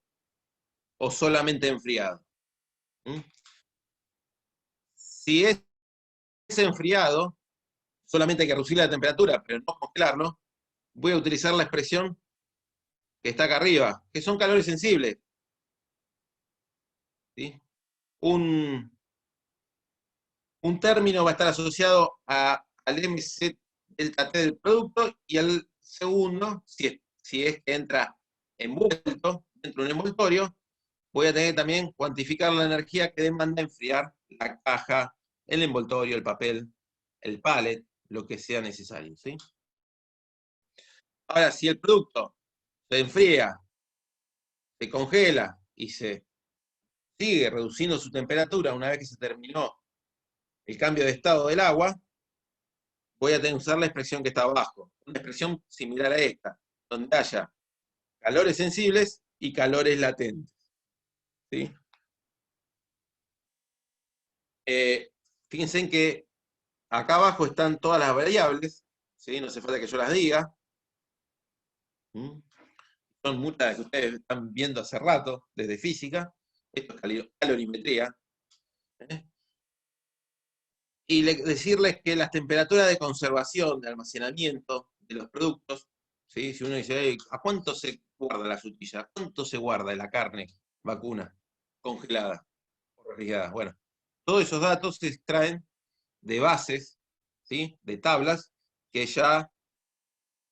o solamente enfriado. Si es enfriado, solamente hay que reducir la temperatura, pero no congelarlo, voy a utilizar la expresión que está acá arriba, que son calores sensibles. ¿Sí? Un término va a estar asociado al MC delta T del producto, y al segundo, si es que entra envuelto dentro de un envoltorio, voy a tener que también cuantificar la energía que demanda enfriar la caja, el envoltorio, el papel, el pallet, lo que sea necesario. ¿Sí? Ahora, si el producto se enfría, se congela y se sigue reduciendo su temperatura una vez que se terminó el cambio de estado del agua, voy a tener que usar la expresión que está abajo, una expresión similar a esta, donde haya calores sensibles y calores latentes. ¿Sí? Fíjense en que acá abajo están todas las variables, ¿sí? No hace falta que yo las diga. Son muchas que ustedes están viendo hace rato, desde física. Esto es calorimetría. Y decirles que las temperaturas de conservación, de almacenamiento de los productos, ¿sí? Si uno dice, ¿a cuánto se guarda la frutilla? ¿A cuánto se guarda la carne vacuna congelada o refrigerada? Bueno, todos esos datos se extraen de bases, ¿sí? De tablas, que ya,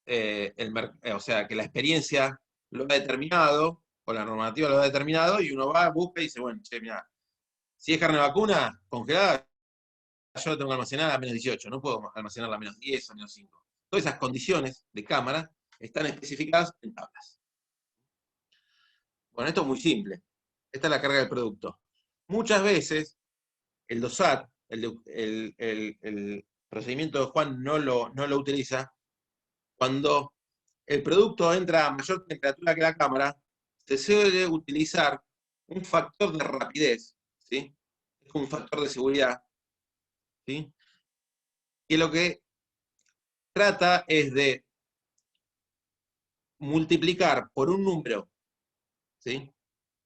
o sea, que la experiencia lo ha determinado, o la normativa lo ha determinado, y uno va, busca y dice, bueno, che, mira, si es carne vacuna congelada, yo la tengo que almacenar a menos 18, no puedo almacenarla a menos 10 o menos 5. Todas esas condiciones de cámara están especificadas en tablas. Bueno, esto es muy simple. Esta es la carga del producto. Muchas veces el DOSAT, el procedimiento de Juan no lo utiliza. Cuando el producto entra a mayor temperatura que la cámara, se suele utilizar un factor de rapidez, ¿sí? Es un factor de seguridad, ¿sí? Que lo que trata es de multiplicar por un número, ¿sí?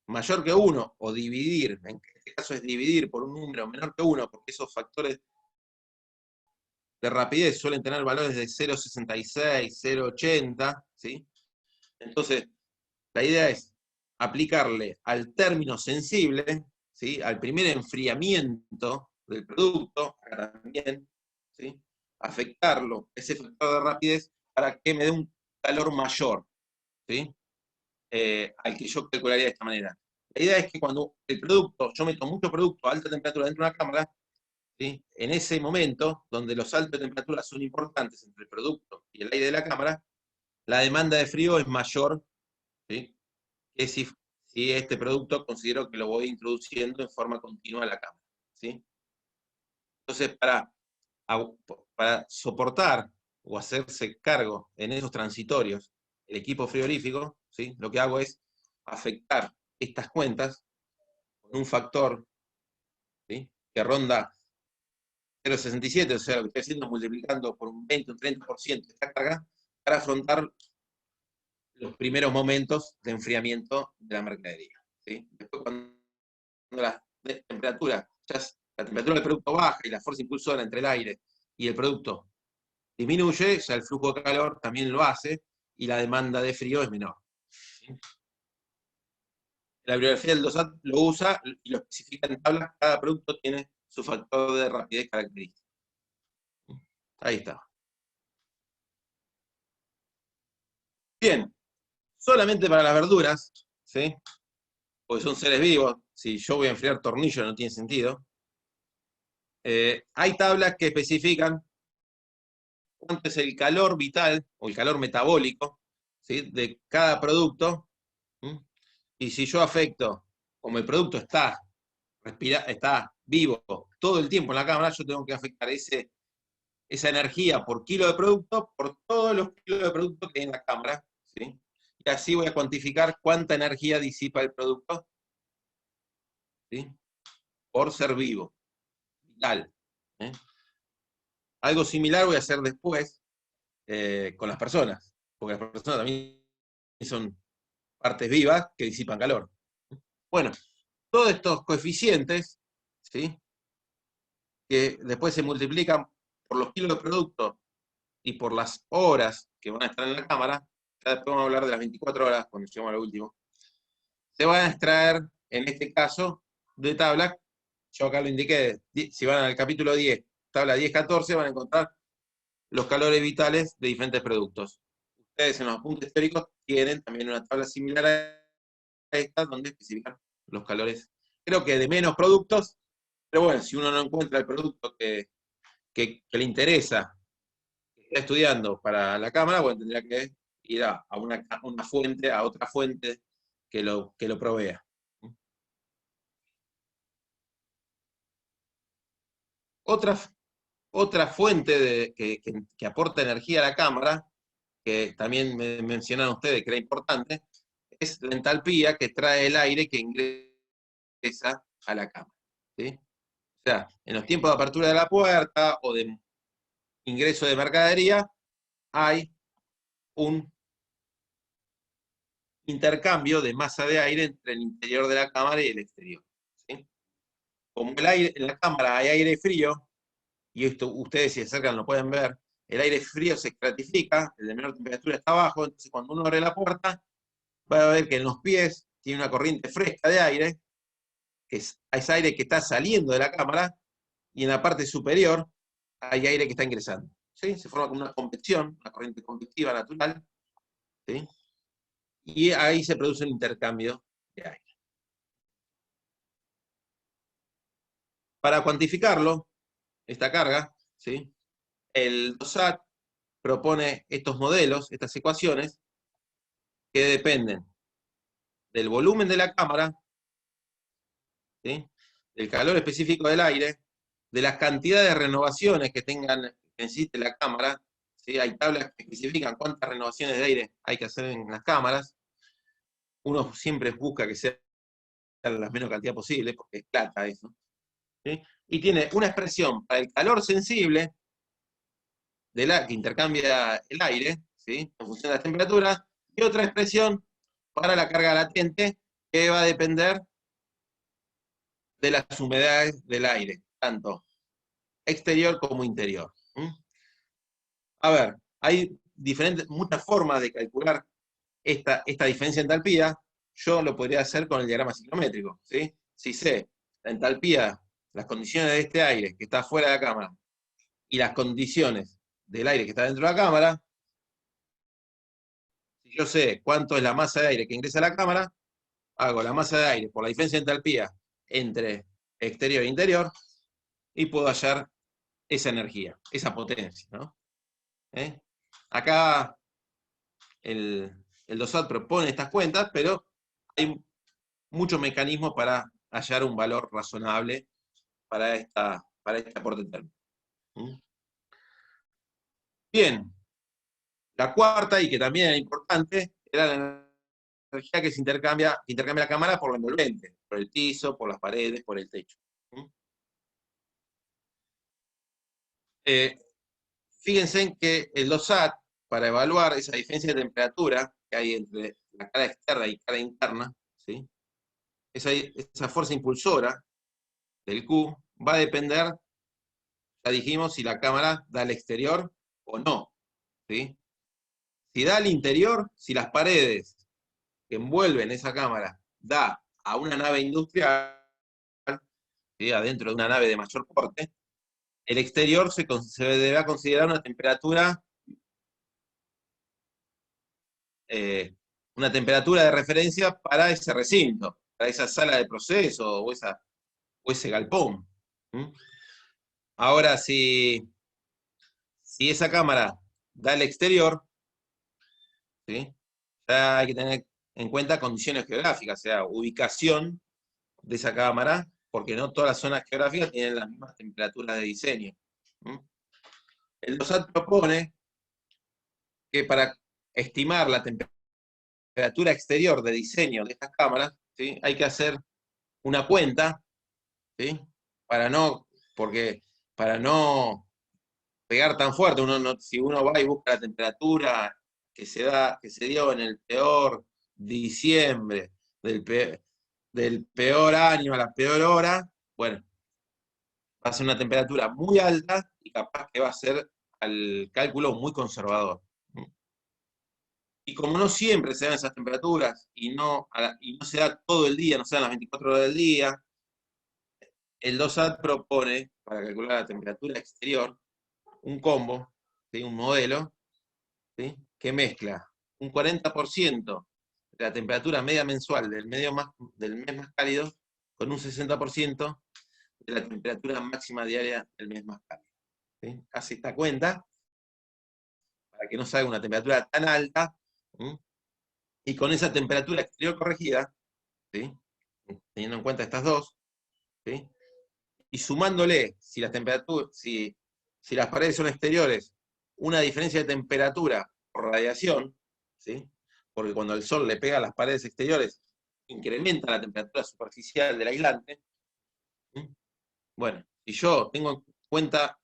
Mayor que 1, o dividir, en este caso es dividir por un número menor que 1, porque esos factores de rapidez suelen tener valores de 0,66, 0,80, ¿sí? Entonces, la idea es aplicarle al término sensible, ¿sí? Al primer enfriamiento del producto, también, ¿sí? Afectarlo, ese factor de rapidez, para que me dé un calor mayor, ¿sí? Al que yo calcularía de esta manera. La idea es que cuando el producto, yo meto mucho producto a alta temperatura dentro de una cámara, ¿sí? En ese momento, donde los saltos de temperatura son importantes entre el producto y el aire de la cámara, la demanda de frío es mayor, ¿sí? Que si este producto considero que lo voy introduciendo en forma continua a la cámara, ¿sí? Entonces, para soportar o hacerse cargo en esos transitorios el equipo frigorífico, ¿sí? Lo que hago es afectar estas cuentas con un factor, ¿sí? Que ronda 0,67, o sea, lo que estoy haciendo es multiplicando por un 20 o 30% esta carga para afrontar los primeros momentos de enfriamiento de la mercadería, ¿sí? Después, cuando la temperatura del producto baja y la fuerza impulsora entre el aire y el producto disminuye, ya el flujo de calor también lo hace y la demanda de frío es menor, ¿sí? La bibliografía del DOSAT lo usa y lo especifica en tablas. Cada producto tiene su factor de rapidez característico. Ahí está. Bien, solamente para las verduras, ¿sí? Porque son seres vivos, si yo voy a enfriar tornillo no tiene sentido. Hay tablas que especifican cuánto es el calor vital o el calor metabólico, ¿sí? De cada producto. ¿Sí? Y si yo afecto, como el producto está vivo todo el tiempo en la cámara, yo tengo que afectar esa energía por kilo de producto por todos los kilos de producto que hay en la cámara, ¿sí? Y así voy a cuantificar cuánta energía disipa el producto, ¿sí? Por ser vivo, vital, ¿eh? Algo similar voy a hacer después con las personas, porque las personas también son partes vivas que disipan calor. Bueno, todos estos coeficientes, ¿sí? Que después se multiplican por los kilos de producto y por las horas que van a estar en la cámara, ya después vamos a hablar de las 24 horas cuando lleguemos a lo último, se van a extraer, en este caso, de tablas. Yo acá lo indiqué, si van al capítulo 10, tabla 10-14, van a encontrar los calores vitales de diferentes productos. Ustedes en los apuntes teóricos tienen también una tabla similar a esta, donde especifican los calores, creo que de menos productos, pero bueno, si uno no encuentra el producto que le interesa, que está estudiando para la cámara, bueno, tendría que ir a una fuente, a otra fuente que lo provea. Otra fuente que aporta energía a la cámara, que también me mencionaron ustedes que era importante, es la entalpía que trae el aire que ingresa a la cámara, ¿sí? O sea, en los tiempos de apertura de la puerta o de ingreso de mercadería, hay un intercambio de masa de aire entre el interior de la cámara y el exterior, ¿sí? Como en la cámara hay aire frío, y esto ustedes si se acercan lo pueden ver, el aire frío se estratifica, el de menor temperatura está abajo, entonces cuando uno abre la puerta, va a ver que en los pies tiene una corriente fresca de aire, que es aire que está saliendo de la cámara, y en la parte superior hay aire que está ingresando, ¿sí? Se forma como una convección, una corriente convectiva natural, ¿sí? Y ahí se produce un intercambio de aire. Para cuantificarlo, esta carga, ¿sí? El DOSAT propone estos modelos, estas ecuaciones, que dependen del volumen de la cámara, ¿sí? Del calor específico del aire, de las cantidades de renovaciones que necesite la cámara, ¿sí? Hay tablas que especifican cuántas renovaciones de aire hay que hacer en las cámaras. Uno siempre busca que sea la menor cantidad posible, porque es plata eso, ¿sí? Y tiene una expresión para el calor sensible, que intercambia el aire, ¿sí? En función de las temperaturas, y otra expresión para la carga latente, que va a depender de las humedades del aire, tanto exterior como interior. A ver, hay muchas formas de calcular esta diferencia de entalpía. Yo lo podría hacer con el diagrama ciclométrico, ¿sí? Si sé la entalpía, las condiciones de este aire que está fuera de la cámara, y las condiciones del aire que está dentro de la cámara, si yo sé cuánto es la masa de aire que ingresa a la cámara, hago la masa de aire por la diferencia de entalpía entre exterior e interior, y puedo hallar esa energía, esa potencia, ¿no? Acá el DOSAT propone estas cuentas, pero hay muchos mecanismos para hallar un valor razonable para este aporte térmico. Bien, la cuarta, y que también era importante, era la energía que intercambia la cámara por lo envolvente, por el piso, por las paredes, por el techo. Fíjense en que el DOSAT, para evaluar esa diferencia de temperatura que hay entre la cara externa y cara interna, ¿sí? Esa fuerza impulsora del Q va a depender, ya dijimos, si la cámara da al exterior o no, ¿sí? Si da al interior, si las paredes que envuelven esa cámara da a una nave industrial, ¿sí? Adentro de una nave de mayor porte, el exterior se deberá considerar una temperatura de referencia para ese recinto, para esa sala de proceso o ese galpón. Ahora, si esa cámara da al exterior, ¿sí? Ya hay que tener en cuenta condiciones geográficas, o sea, ubicación de esa cámara, porque no todas las zonas geográficas tienen las mismas temperaturas de diseño. El DOSAT propone que para estimar la temperatura exterior de diseño de estas cámaras, ¿sí? Hay que hacer una cuenta, ¿sí? Para no pegar tan fuerte. Si uno va y busca la temperatura que se dio en el peor diciembre del peor año a la peor hora, bueno, va a ser una temperatura muy alta y capaz que va a ser al cálculo muy conservador. Y como no siempre se dan esas temperaturas y no se da todo el día, no se dan las 24 horas del día, el DOSAT propone, para calcular la temperatura exterior, un combo, ¿sí? Un modelo, ¿sí? Que mezcla un 40% de la temperatura media mensual del mes más cálido con un 60% de la temperatura máxima diaria del mes más cálido. ¿Sí? Hace esta cuenta para que no salga una temperatura tan alta, ¿sí? Y con esa temperatura exterior corregida, ¿sí? Teniendo en cuenta estas dos, ¿sí? y sumándole, si las paredes son exteriores, una diferencia de temperatura por radiación, ¿sí? Porque cuando el sol le pega a las paredes exteriores, incrementa la temperatura superficial del aislante. ¿Sí? Bueno, si yo tengo en cuenta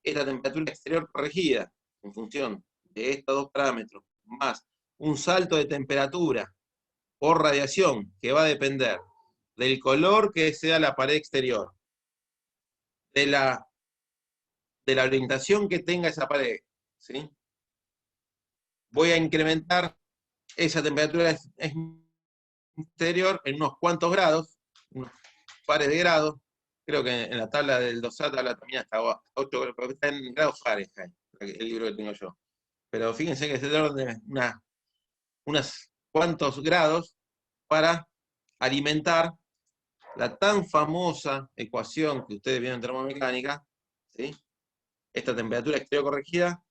esta temperatura exterior corregida en función de estos dos parámetros, más un salto de temperatura por radiación que va a depender del color que sea la pared exterior, de la orientación que tenga esa pared, ¿sí? Voy a incrementar esa temperatura exterior en unos cuantos grados, unos pares de grados. Creo que en la tabla del DOSAT habla también hasta 8, pero está en grados Fahrenheit, el libro que tengo yo. Pero fíjense que es de orden de unos cuantos grados para alimentar la tan famosa ecuación que ustedes vieron en termomecánica, ¿sí? Esta temperatura exterior corregida,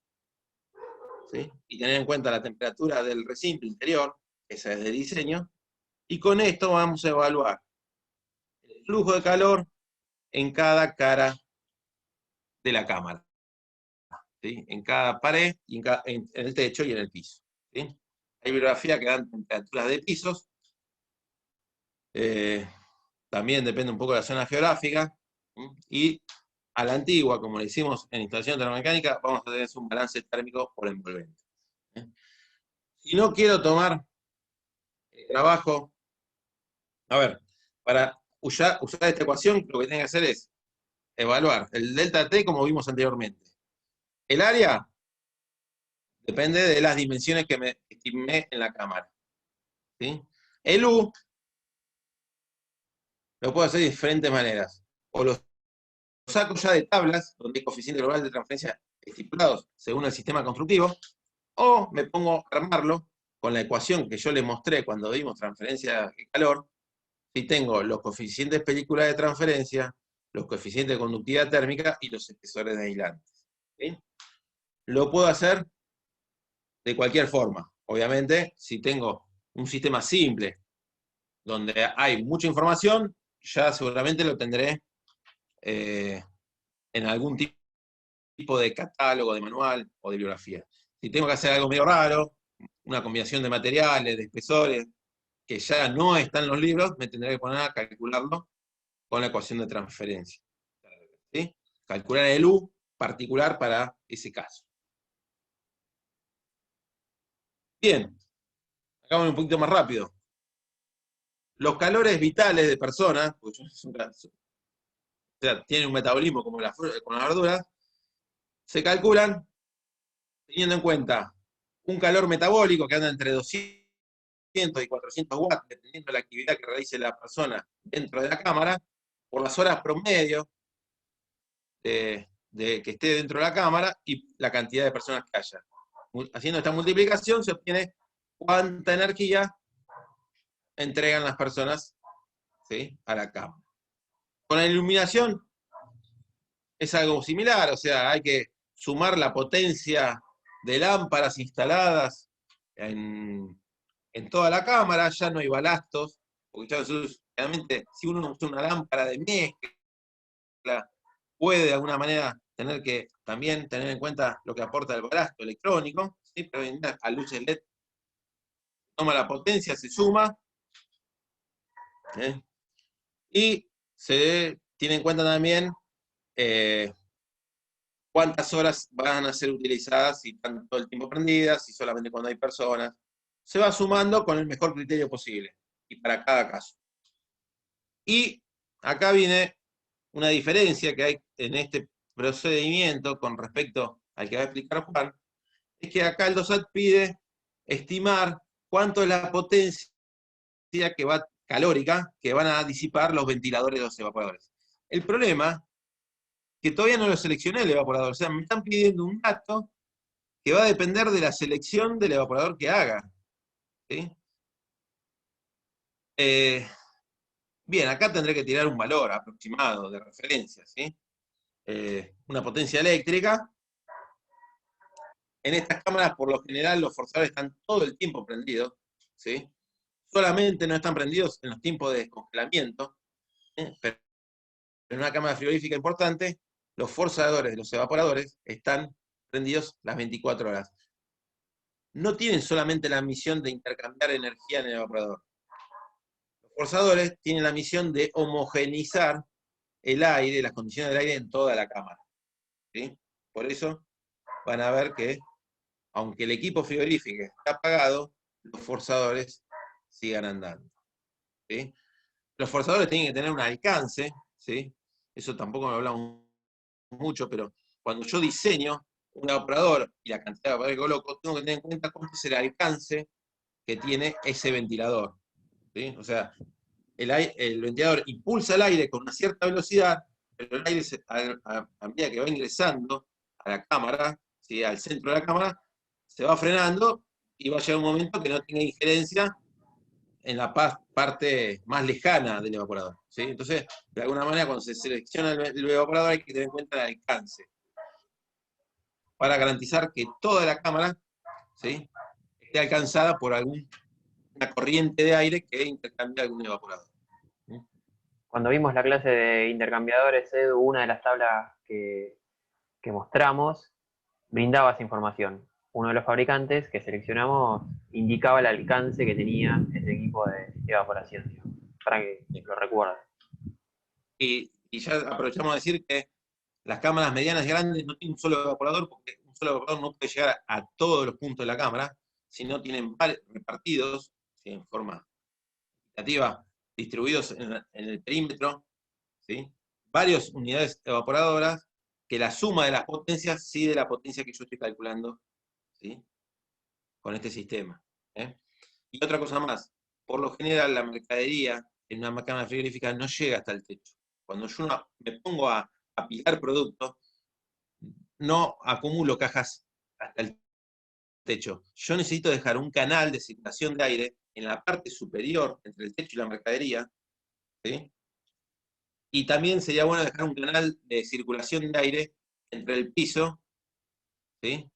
¿sí? Y tener en cuenta la temperatura del recinto interior, esa es de diseño, y con esto vamos a evaluar el flujo de calor en cada cara de la cámara, ¿sí? En cada pared, y en el techo y en el piso, ¿sí? Hay bibliografía que dan temperaturas de pisos, también depende un poco de la zona geográfica, ¿sí? Y a la antigua, como le hicimos en instalación termomecánica, vamos a tener un balance térmico por envolvente. Si no quiero tomar el trabajo, a ver, para usar esta ecuación, lo que tiene que hacer es evaluar el delta T como vimos anteriormente. El área depende de las dimensiones que me estimé en la cámara, ¿sí? El U lo puedo hacer de diferentes maneras. O lo saco ya de tablas, donde hay coeficiente global de transferencia estipulados según el sistema constructivo, o me pongo a armarlo con la ecuación que yo les mostré cuando vimos transferencia de calor. Si tengo los coeficientes peliculares de transferencia, los coeficientes de conductividad térmica y los espesores de aislantes, ¿sí? Lo puedo hacer de cualquier forma. Obviamente, si tengo un sistema simple, donde hay mucha información, ya seguramente lo tendré en algún tipo de catálogo, de manual o de bibliografía. Si tengo que hacer algo medio raro, una combinación de materiales, de espesores, que ya no están en los libros, me tendré que poner a calcularlo con la ecuación de transferencia, ¿sí? Calcular el U particular para ese caso. Bien, hagamos un poquito más rápido. Los calores vitales de personas, pues tienen un metabolismo como con las verduras, se calculan teniendo en cuenta un calor metabólico que anda entre 200 y 400 watts, dependiendo de la actividad que realice la persona dentro de la cámara, por las horas promedio de que esté dentro de la cámara y la cantidad de personas que haya. Haciendo esta multiplicación se obtiene cuánta energía entregan las personas, ¿sí?, a la cámara. Con la iluminación es algo similar, o sea, hay que sumar la potencia de lámparas instaladas en toda la cámara, ya no hay balastos, porque ya realmente si uno usa una lámpara de mezcla, puede de alguna manera tener que también tener en cuenta lo que aporta el balasto electrónico, ¿sí? Pero a luces LED toma la potencia, se suma, ¿eh? Y se tiene en cuenta también cuántas horas van a ser utilizadas, si están todo el tiempo prendidas, si solamente cuando hay personas. Se va sumando con el mejor criterio posible, y para cada caso. Y acá viene una diferencia que hay en este procedimiento con respecto al que va a explicar Juan, es que acá el DOSAT pide estimar cuánto es la potencia calórica que van a disipar los ventiladores de los evaporadores. El problema es que todavía no lo seleccioné el evaporador, o sea, me están pidiendo un dato que va a depender de la selección del evaporador que haga, ¿sí? Bien, acá tendré que tirar un valor aproximado de referencia, ¿sí? Una potencia eléctrica. En estas cámaras, por lo general, los forzadores están todo el tiempo prendidos, ¿sí? Solamente no están prendidos en los tiempos de descongelamiento, pero en una cámara frigorífica importante, los forzadores de los evaporadores están prendidos las 24 horas. No tienen solamente la misión de intercambiar energía en el evaporador. Los forzadores tienen la misión de homogeneizar el aire, las condiciones del aire en toda la cámara. ¿Sí? Por eso van a ver que, aunque el equipo frigorífico está apagado, los forzadores sigan andando. ¿Sí? Los forzadores tienen que tener un alcance, ¿sí? Eso tampoco lo hablamos mucho, pero cuando yo diseño un evaporador y la cantidad de evaporadores que coloco, tengo que tener en cuenta cuánto es el alcance que tiene ese ventilador. ¿Sí? O sea, el ventilador impulsa el aire con una cierta velocidad, pero el aire, a medida que va ingresando a la cámara, ¿sí? Al centro de la cámara, se va frenando y va a llegar un momento que no tenga injerencia en la parte más lejana del evaporador. ¿Sí? Entonces, de alguna manera, cuando se selecciona el evaporador hay que tener en cuenta el alcance, para garantizar que toda la cámara, ¿sí? esté alcanzada por alguna corriente de aire que intercambie algún evaporador. Cuando vimos la clase de intercambiadores, Edu, una de las tablas que mostramos brindaba esa información. Uno de los fabricantes que seleccionamos indicaba el alcance que tenía ese equipo de evaporación, digamos, para que lo recuerden. Y ya aprovechamos de decir que las cámaras medianas y grandes no tienen un solo evaporador, porque un solo evaporador no puede llegar a todos los puntos de la cámara, sino tienen repartidos, ¿sí? En forma equitativa, distribuidos en el perímetro, ¿sí? Varias unidades evaporadoras, que la suma de las potencias sí de la potencia que yo estoy calculando, ¿sí? Con este sistema. Y otra cosa más, por lo general la mercadería en una cámara frigorífica no llega hasta el techo. Cuando yo me pongo a apilar productos, no acumulo cajas hasta el techo. Yo necesito dejar un canal de circulación de aire en la parte superior, entre el techo y la mercadería, ¿sí? Y también sería bueno dejar un canal de circulación de aire entre el piso, ¿sí?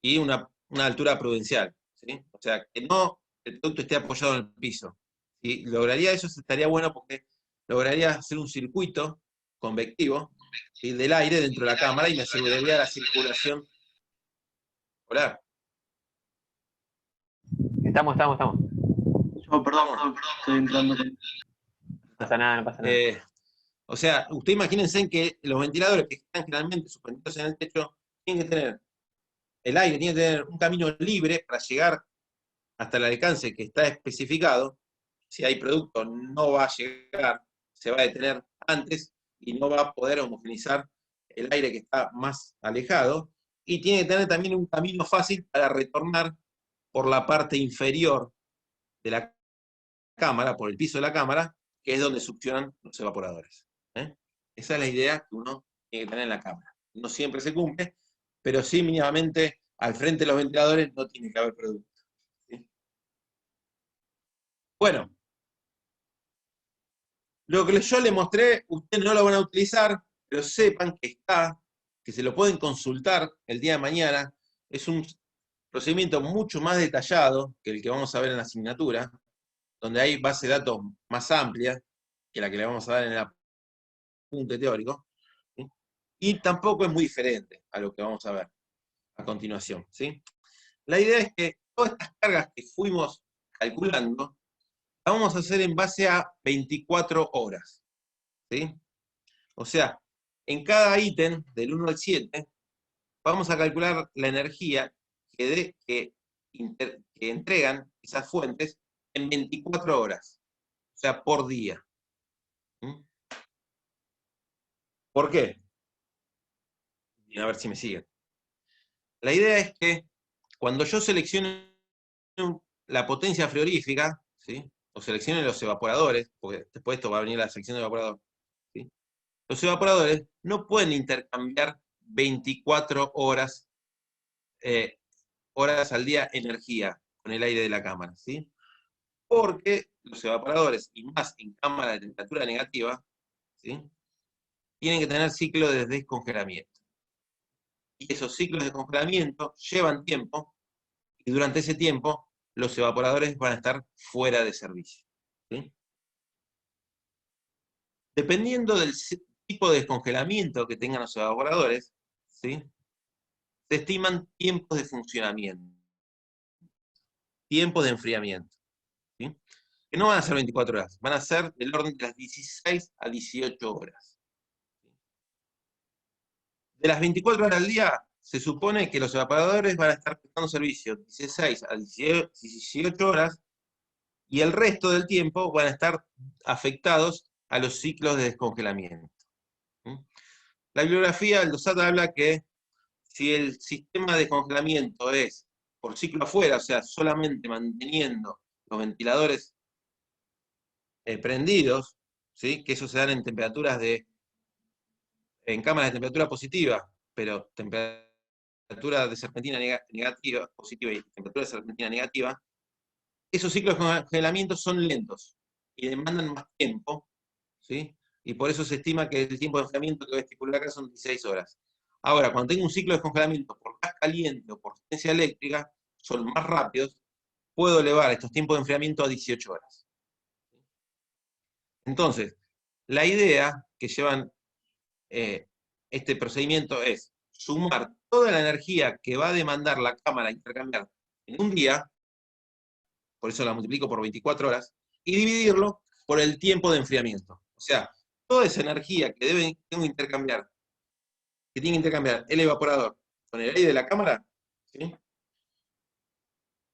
Y una altura prudencial, ¿sí? O sea, que no el producto esté apoyado en el piso. Si lograría eso, estaría bueno porque lograría hacer un circuito convectivo, ¿sí? Del aire dentro de la cámara y me aseguraría la circulación. Hola. Estamos. Yo, perdón, estoy entrando. No pasa nada. O sea, usted imagínense en que los ventiladores que están generalmente suspendidos en el techo tienen que tener el aire, tiene que tener un camino libre para llegar hasta el alcance que está especificado. Si hay producto, no va a llegar, se va a detener antes y no va a poder homogeneizar el aire que está más alejado. Y tiene que tener también un camino fácil para retornar por la parte inferior de la cámara, por el piso de la cámara, que es donde succionan los evaporadores. Esa es la idea que uno tiene que tener en la cámara. No siempre se cumple, pero sí mínimamente al frente de los ventiladores no tiene que haber producto. ¿Sí? Bueno, lo que yo les mostré, ustedes no lo van a utilizar, pero sepan que está, que se lo pueden consultar el día de mañana. Es un procedimiento mucho más detallado que el que vamos a ver en la asignatura, donde hay base de datos más amplia que la que le vamos a dar en el apunte teórico, ¿sí? Y tampoco es muy diferente a lo que vamos a ver a continuación, ¿sí? La idea es que todas estas cargas que fuimos calculando, las vamos a hacer en base a 24 horas, ¿sí? O sea, en cada ítem, del 1 al 7, vamos a calcular la energía que entregan esas fuentes en 24 horas, o sea, por día. ¿Mm? ¿Por qué? A ver si me siguen. La idea es que cuando yo seleccione la potencia frigorífica, ¿sí? O seleccione los evaporadores, porque después de esto va a venir la sección de evaporador, ¿sí? Los evaporadores no pueden intercambiar 24 horas, horas al día energía con el aire de la cámara, ¿sí? Porque los evaporadores, y más en cámara de temperatura negativa, ¿sí? Tienen que tener ciclo de descongelamiento. Y esos ciclos de congelamiento llevan tiempo, y durante ese tiempo los evaporadores van a estar fuera de servicio, ¿sí? Dependiendo tipo de descongelamiento que tengan los evaporadores, ¿sí? Se estiman tiempos de funcionamiento, tiempos de enfriamiento, ¿sí? Que no van a ser 24 horas, van a ser del orden de las 16 a 18 horas. De las 24 horas al día, se supone que los evaporadores van a estar prestando servicio 16 a 18 horas, y el resto del tiempo van a estar afectados a los ciclos de descongelamiento. La bibliografía del DOSAT habla que si el sistema de descongelamiento es por ciclo afuera, o sea, solamente manteniendo los ventiladores prendidos, ¿sí? Que eso se dan en temperaturas en cámaras de temperatura positiva, pero temperatura de serpentina negativa, positiva y temperatura de serpentina negativa, esos ciclos de congelamiento son lentos y demandan más tiempo, ¿sí? Y por eso se estima que el tiempo de enfriamiento que voy a estipular acá son 16 horas. Ahora, cuando tengo un ciclo de descongelamiento por gas caliente o por potencia eléctrica, son más rápidos, puedo elevar estos tiempos de enfriamiento a 18 horas. Entonces, la idea que llevan este procedimiento es sumar toda la energía que va a demandar la cámara a intercambiar en un día, por eso la multiplico por 24 horas, y dividirlo por el tiempo de enfriamiento. O sea, toda esa energía que tengo que intercambiar, que tiene que intercambiar el evaporador con el aire de la cámara, ¿sí?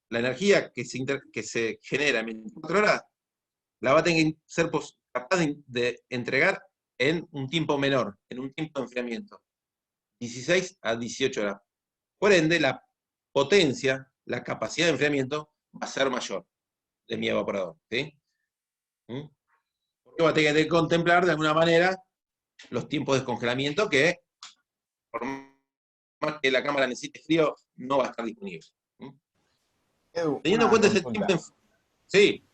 La energía que se genera en 24 horas, la va a tener que ser capaz de entregar en un tiempo menor, en un tiempo de enfriamiento, 16 a 18 horas. Por ende, la potencia, la capacidad de enfriamiento va a ser mayor de mi evaporador, ¿sí? Porque va a tener que contemplar de alguna manera los tiempos de descongelamiento que, por más que la cámara necesite frío, no va a estar disponible. Edu, Teniendo en una cuenta ese consulta. tiempo. Sí,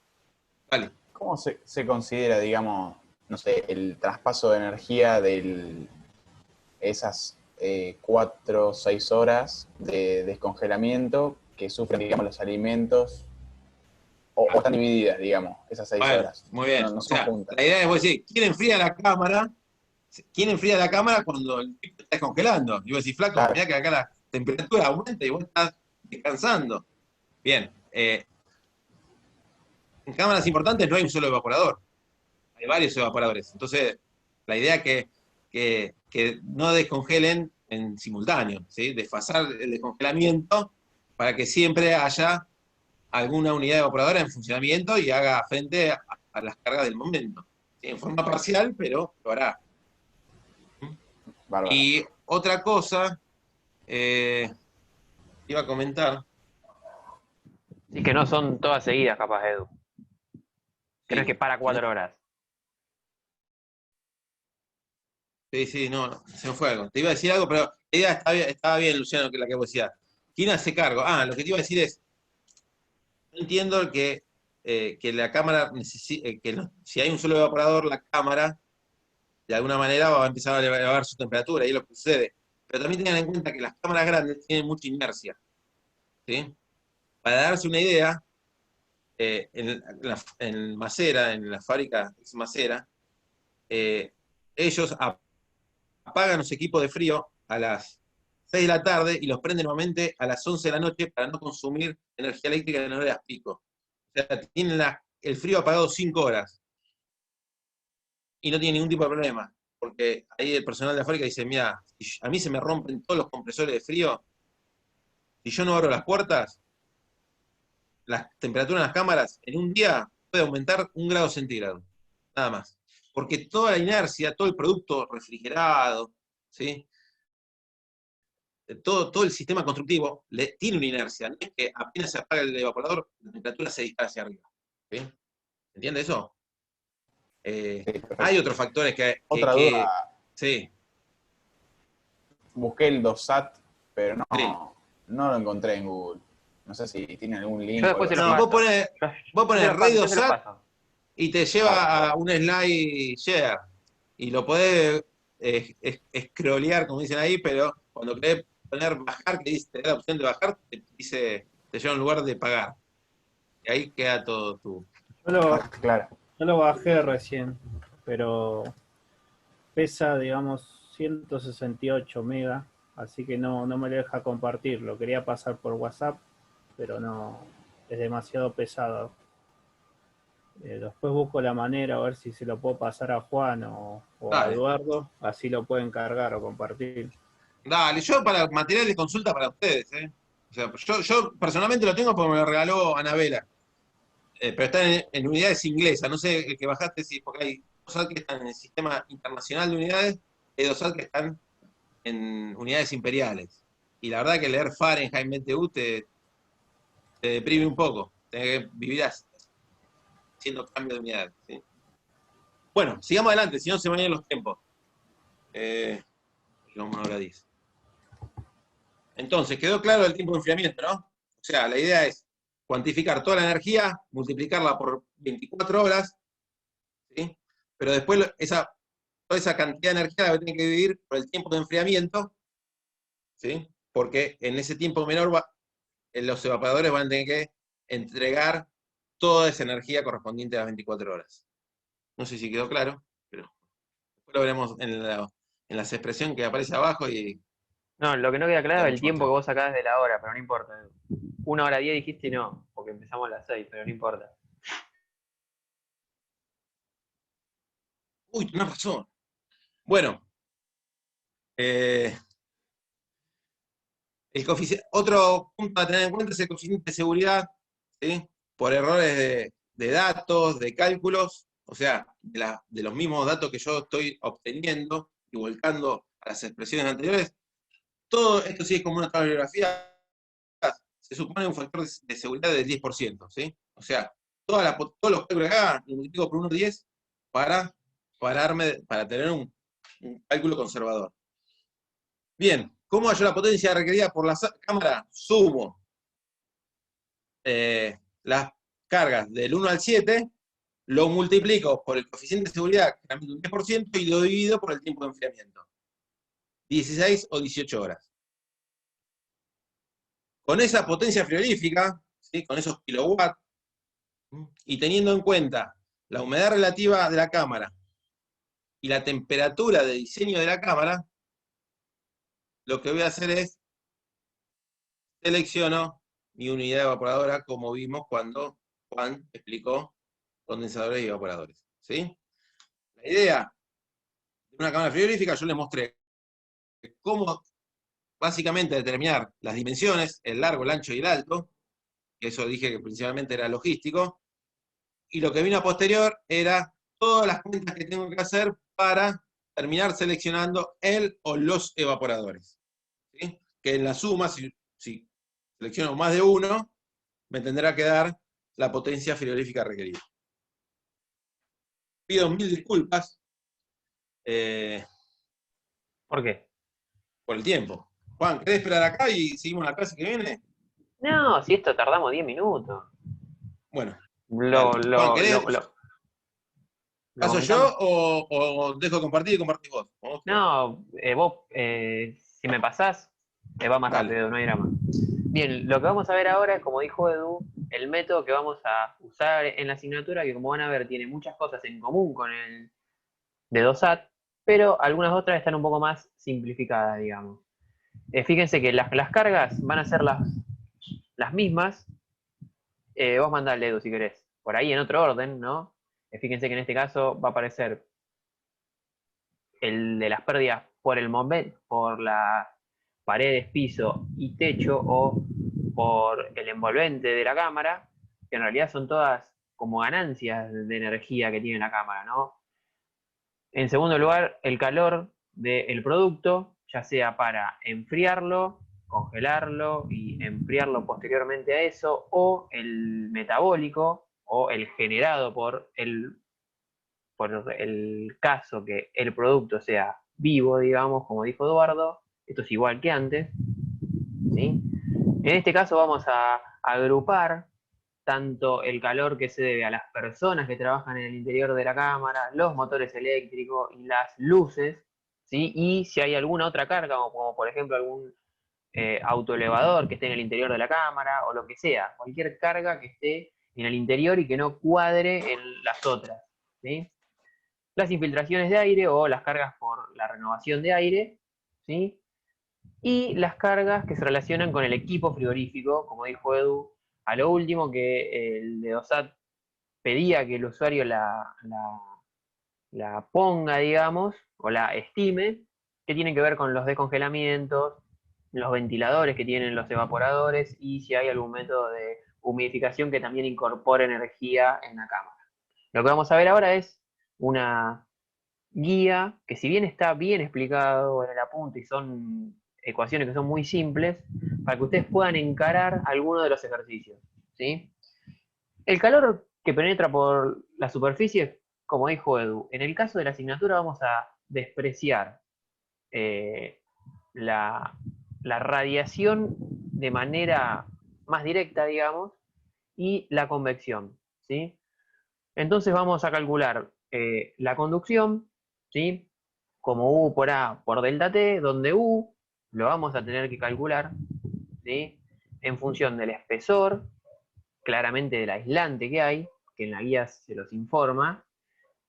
vale. ¿Cómo se considera, digamos, no sé, el traspaso de energía de esas 4 o 6 horas de descongelamiento que sufren, digamos, los alimentos? O están divididas, digamos, esas 6 Bueno, horas. muy bien. No O son sea, juntas. la idea es, vos decir, ¿quién enfría la cámara? ¿Quién enfría la cámara cuando el tipo está descongelando? Y vos decís, flaco, Claro. mirá que acá la temperatura aumenta y vos estás descansando. Bien. En cámaras importantes no hay un solo evaporador. Hay varios evaporadores. Entonces, la idea es que no descongelen en simultáneo, ¿sí? Desfasar el descongelamiento para que siempre haya alguna unidad evaporadora en funcionamiento y haga frente a las cargas del momento. ¿Sí? En forma parcial, pero lo hará. Bárbaro. Y otra cosa, iba a comentar. Sí, que no son todas seguidas, capaz, Edu. Creo Sí, que para 4 horas. sí, no, se me fue algo. Te iba a decir algo, pero la idea estaba bien, Luciano, que la que vos decías. ¿Quién hace cargo? Lo que te iba a decir es, yo entiendo que la cámara si hay un solo evaporador, la cámara de alguna manera va a empezar a elevar su temperatura, y es lo que sucede. Pero también tengan en cuenta que las cámaras grandes tienen mucha inercia, ¿sí? Para darse una idea, en Macera, en la fábrica ex Macera, ellos apagan los equipos de frío a las 6 de la tarde y los prenden nuevamente a las 11 de la noche para no consumir energía eléctrica en horas pico. O sea, tienen el frío apagado 5 horas y no tienen ningún tipo de problema, porque ahí el personal de la fábrica dice, mira, a mí se me rompen todos los compresores de frío, si yo no abro las puertas, la temperatura en las cámaras en un día puede aumentar 1 grado centígrado, nada más. Porque toda la inercia, todo el producto refrigerado, ¿sí? Todo el sistema constructivo tiene una inercia, no es que apenas se apaga el evaporador, la temperatura se dispara hacia arriba. ¿Sí? ¿Entiende eso? Sí, perfecto. Hay otros factores que Otra duda. Sí. Busqué el DOSAT, pero Sí. no lo encontré en Google. No sé si tiene algún link. Yo después o se algo lo así. paso. Vos pones Radio Yo se lo SAT paso. y te lleva a un slide share. Y lo podés scrollear, como dicen ahí, pero cuando querés poner bajar, que dice, te da la opción de bajar, te lleva a un lugar de pagar. Y ahí queda todo tu. Yo lo, Claro. yo lo bajé recién, pero pesa, digamos, 168 megas, así que no me lo deja compartir. Lo quería pasar por WhatsApp, pero no, es demasiado pesado. Después busco la manera a ver si se lo puedo pasar a Juan o a Dale, Eduardo, así lo pueden cargar o compartir. dale, yo para material de consulta para ustedes, ¿eh? O sea, yo personalmente lo tengo porque me lo regaló Anabela. Pero están en unidades inglesas, no sé el que bajaste, si porque hay dos que están en el sistema internacional de unidades, y dos que están en unidades imperiales. Y la verdad que leer Fahrenheit 20U te deprime un poco, tenés que vivir haciendo cambio de unidades. ¿Sí? Bueno, sigamos adelante, si no se van a ir los tiempos. Llegamos a 1:10. Entonces, quedó claro el tiempo de enfriamiento, ¿no? O sea, la idea es cuantificar toda la energía, multiplicarla por 24 horas, ¿sí? Pero después toda esa cantidad de energía la voy a tener que dividir por el tiempo de enfriamiento, ¿sí? Porque en ese tiempo menor los evaporadores van a tener que entregar toda esa energía correspondiente a las 24 horas. No sé si quedó claro, pero después lo veremos en las expresiones que aparece abajo y No, lo que no queda claro queda es el mucho más tiempo que claro. vos sacás de la hora, pero no importa. 1:10 dijiste y no, porque empezamos a las 6, pero no importa. Uy, tenés razón. Bueno, eh, otro punto a tener en cuenta es el coeficiente de seguridad, ¿sí? Por errores de datos, de cálculos, o sea, de los mismos datos que yo estoy obteniendo y volcando a las expresiones anteriores. Todo esto sí es como una tabla de bibliografía, se supone un factor de seguridad del 10%, ¿sí? O sea, todos los cálculos que haga, lo multiplico por 1,10 para para tener un cálculo conservador. Bien, ¿cómo hallo la potencia requerida por la cámara? Sumo las cargas del 1 al 7, lo multiplico por el coeficiente de seguridad, que es un 10%, y lo divido por el tiempo de enfriamiento. 16 o 18 horas. Con esa potencia frigorífica, ¿sí? Con esos kilowatts, y teniendo en cuenta la humedad relativa de la cámara y la temperatura de diseño de la cámara, lo que voy a hacer es selecciono mi unidad evaporadora como vimos cuando Juan explicó condensadores y evaporadores. ¿Sí? La idea de una cámara frigorífica, yo les mostré cómo básicamente determinar las dimensiones, el largo, el ancho y el alto, que eso dije que principalmente era logístico, y lo que vino a posterior era todas las cuentas que tengo que hacer para terminar seleccionando el o los evaporadores. ¿Sí? Que en la suma, si selecciono más de uno, me tendrá que dar la potencia frigorífica requerida. Pido 1000 disculpas ¿Por qué? por el tiempo. Juan, ¿querés esperar acá y seguimos la clase que viene? No, si esto tardamos 10 minutos. Bueno, dale. Lo, Juan, lo, ¿querés? lo, lo, lo ¿Paso yo comentamos. o dejo de compartir y compartís vos? No, vos, si me pasás, va más Dale. rápido, no hay drama. Bien, lo que vamos a ver ahora es, como dijo Edu, el método que vamos a usar en la asignatura, que como van a ver tiene muchas cosas en común con el de DOSAT, pero algunas otras están un poco más simplificadas, digamos. Fíjense que las cargas van a ser las mismas. Vos mandale, Edu, si querés. Por ahí en otro orden, ¿no? Fíjense que en este caso va a aparecer el de las pérdidas por el momento, por las paredes, piso y techo, o por el envolvente de la cámara, que en realidad son todas como ganancias de energía que tiene la cámara, ¿no? En segundo lugar, el calor del producto, ya sea para enfriarlo, congelarlo y enfriarlo posteriormente a eso, o el metabólico, o el generado por el caso que el producto sea vivo, digamos, como dijo Eduardo. Esto es igual que antes, ¿sí? En este caso vamos a agrupar tanto el calor que se debe a las personas que trabajan en el interior de la cámara, los motores eléctricos y las luces, ¿sí? Y si hay alguna otra carga, como por ejemplo algún autoelevador que esté en el interior de la cámara, o lo que sea, cualquier carga que esté en el interior y que no cuadre en las otras, ¿sí? las infiltraciones de aire o las cargas por la renovación de aire, ¿sí? Y las cargas que se relacionan con el equipo frigorífico, como dijo Edu, a lo último que el de DOSAT pedía que el usuario la ponga, digamos, o la estime, que tiene que ver con los descongelamientos, los ventiladores que tienen los evaporadores y si hay algún método de humidificación que también incorpore energía en la cámara. Lo que vamos a ver ahora es una guía que, si bien está bien explicado en el apunte y son ecuaciones que son muy simples, para que ustedes puedan encarar alguno de los ejercicios, ¿sí? El calor que penetra por la superficie, como dijo Edu, en el caso de la asignatura vamos a despreciar la radiación de manera más directa, digamos, y la convección, ¿sí? Entonces vamos a calcular la conducción, ¿sí? Como U por A por delta T, donde U lo vamos a tener que calcular, ¿sí? En función del espesor, claramente del aislante que hay, que en la guía se los informa.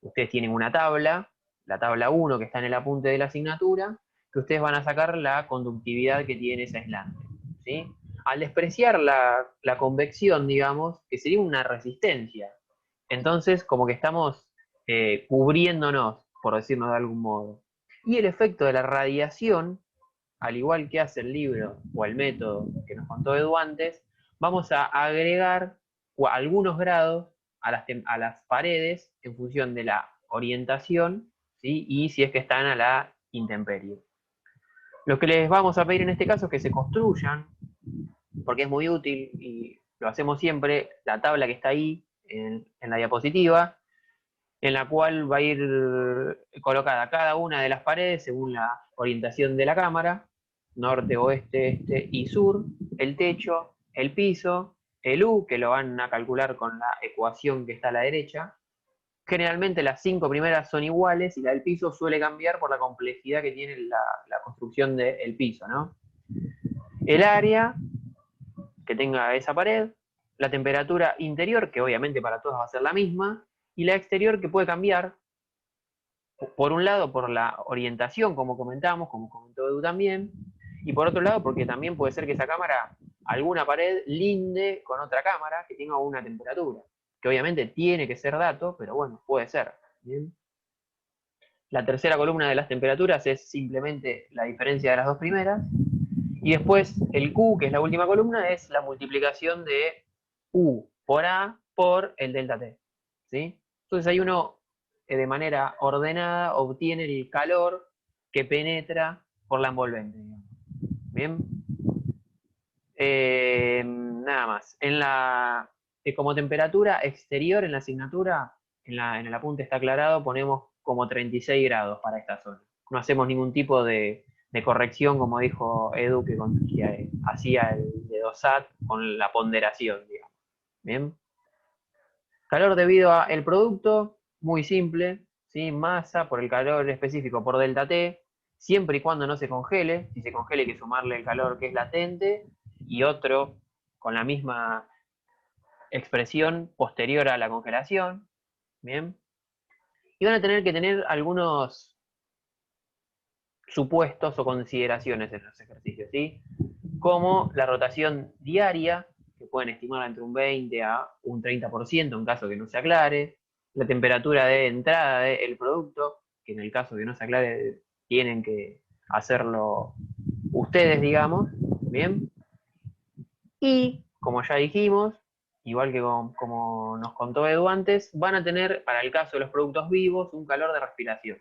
Ustedes tienen una tabla, la tabla 1 que está en el apunte de la asignatura, que ustedes van a sacar la conductividad que tiene ese aislante, ¿sí? Al despreciar la convección, digamos, que sería una resistencia, entonces como que estamos cubriéndonos, por decirlo de algún modo. Y el efecto de la radiación, al igual que hace el libro o el método que nos contó Edu antes, vamos a agregar algunos grados a las paredes en función de la orientación, ¿sí? Y si es que están a la intemperie. Lo que les vamos a pedir en este caso es que se construyan, porque es muy útil y lo hacemos siempre, la tabla que está ahí en la diapositiva, en la cual va a ir colocada cada una de las paredes según la orientación de la cámara, norte, oeste, este y sur, el techo, el piso, el U, que lo van a calcular con la ecuación que está a la derecha. Generalmente las 5 primeras son iguales y la del piso suele cambiar por la complejidad que tiene la construcción del piso, ¿no? El área que tenga esa pared, la temperatura interior, que obviamente para todos va a ser la misma, y la exterior, que puede cambiar, por un lado por la orientación, como comentamos, como comentó Edu también, y por otro lado porque también puede ser que esa cámara, alguna pared, linde con otra cámara que tenga una temperatura, que obviamente tiene que ser dato, pero bueno, puede ser. ¿Bien? La tercera columna de las temperaturas es simplemente la diferencia de las dos primeras, y después el Q, que es la última columna, es la multiplicación de U por A por el delta T, ¿sí? Entonces ahí uno, de manera ordenada, obtiene el calor que penetra por la envolvente, digamos. ¿Bien? Nada más. Como temperatura exterior en la asignatura, en el apunte está aclarado, ponemos como 36 grados para esta zona. No hacemos ningún tipo de corrección, como dijo Edu, que hacía el de DOSAT con la ponderación, digamos. ¿Bien? Calor debido al producto, muy simple, ¿sí? Masa por el calor específico por delta T, siempre y cuando no se congele. Si se congela hay que sumarle el calor que es latente y otro con la misma expresión posterior a la congelación. ¿Bien? Y van a tener que tener algunos supuestos o consideraciones en los ejercicios, ¿sí? Como la rotación diaria, que pueden estimar entre un 20 a un 30% en caso que no se aclare, la temperatura de entrada del producto, que en el caso que no se aclare tienen que hacerlo ustedes, digamos, ¿bien? Y, como ya dijimos, igual que como nos contó Edu antes, van a tener, para el caso de los productos vivos, un calor de respiración,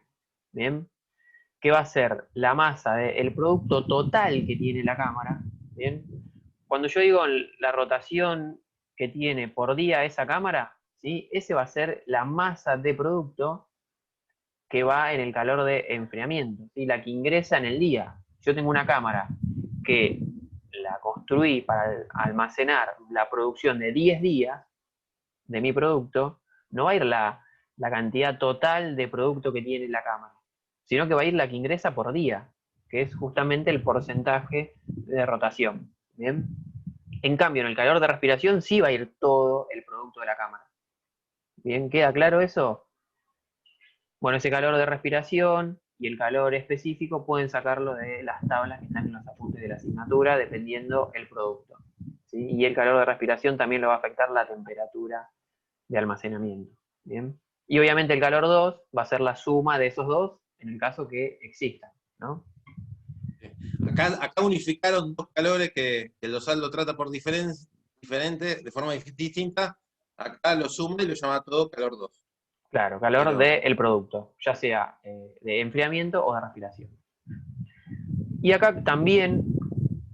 ¿bien? Que va a ser la masa del producto total que tiene la cámara, ¿bien? Cuando yo digo la rotación que tiene por día esa cámara, ¿sí? Ese va a ser la masa de producto que va en el calor de enfriamiento, ¿sí? La que ingresa en el día. Yo tengo una cámara que la construí para almacenar la producción de 10 días de mi producto, no va a ir la cantidad total de producto que tiene la cámara, sino que va a ir la que ingresa por día, que es justamente el porcentaje de rotación. ¿Bien? En cambio, en el calor de respiración sí va a ir todo el producto de la cámara. ¿Bien? ¿Queda claro eso? Bueno, ese calor de respiración y el calor específico pueden sacarlo de las tablas que están en los apuntes de la asignatura, dependiendo el producto, ¿sí? Y el calor de respiración también lo va a afectar la temperatura de almacenamiento. ¿Bien? Y obviamente el calor 2 va a ser la suma de esos dos en el caso que existan, ¿no? Acá unificaron dos calores que el dosal lo trata por diferente, de forma distinta. Acá lo suma y lo llama todo calor 2. Claro, calor Pero- del producto, ya sea de enfriamiento o de respiración. Y acá también,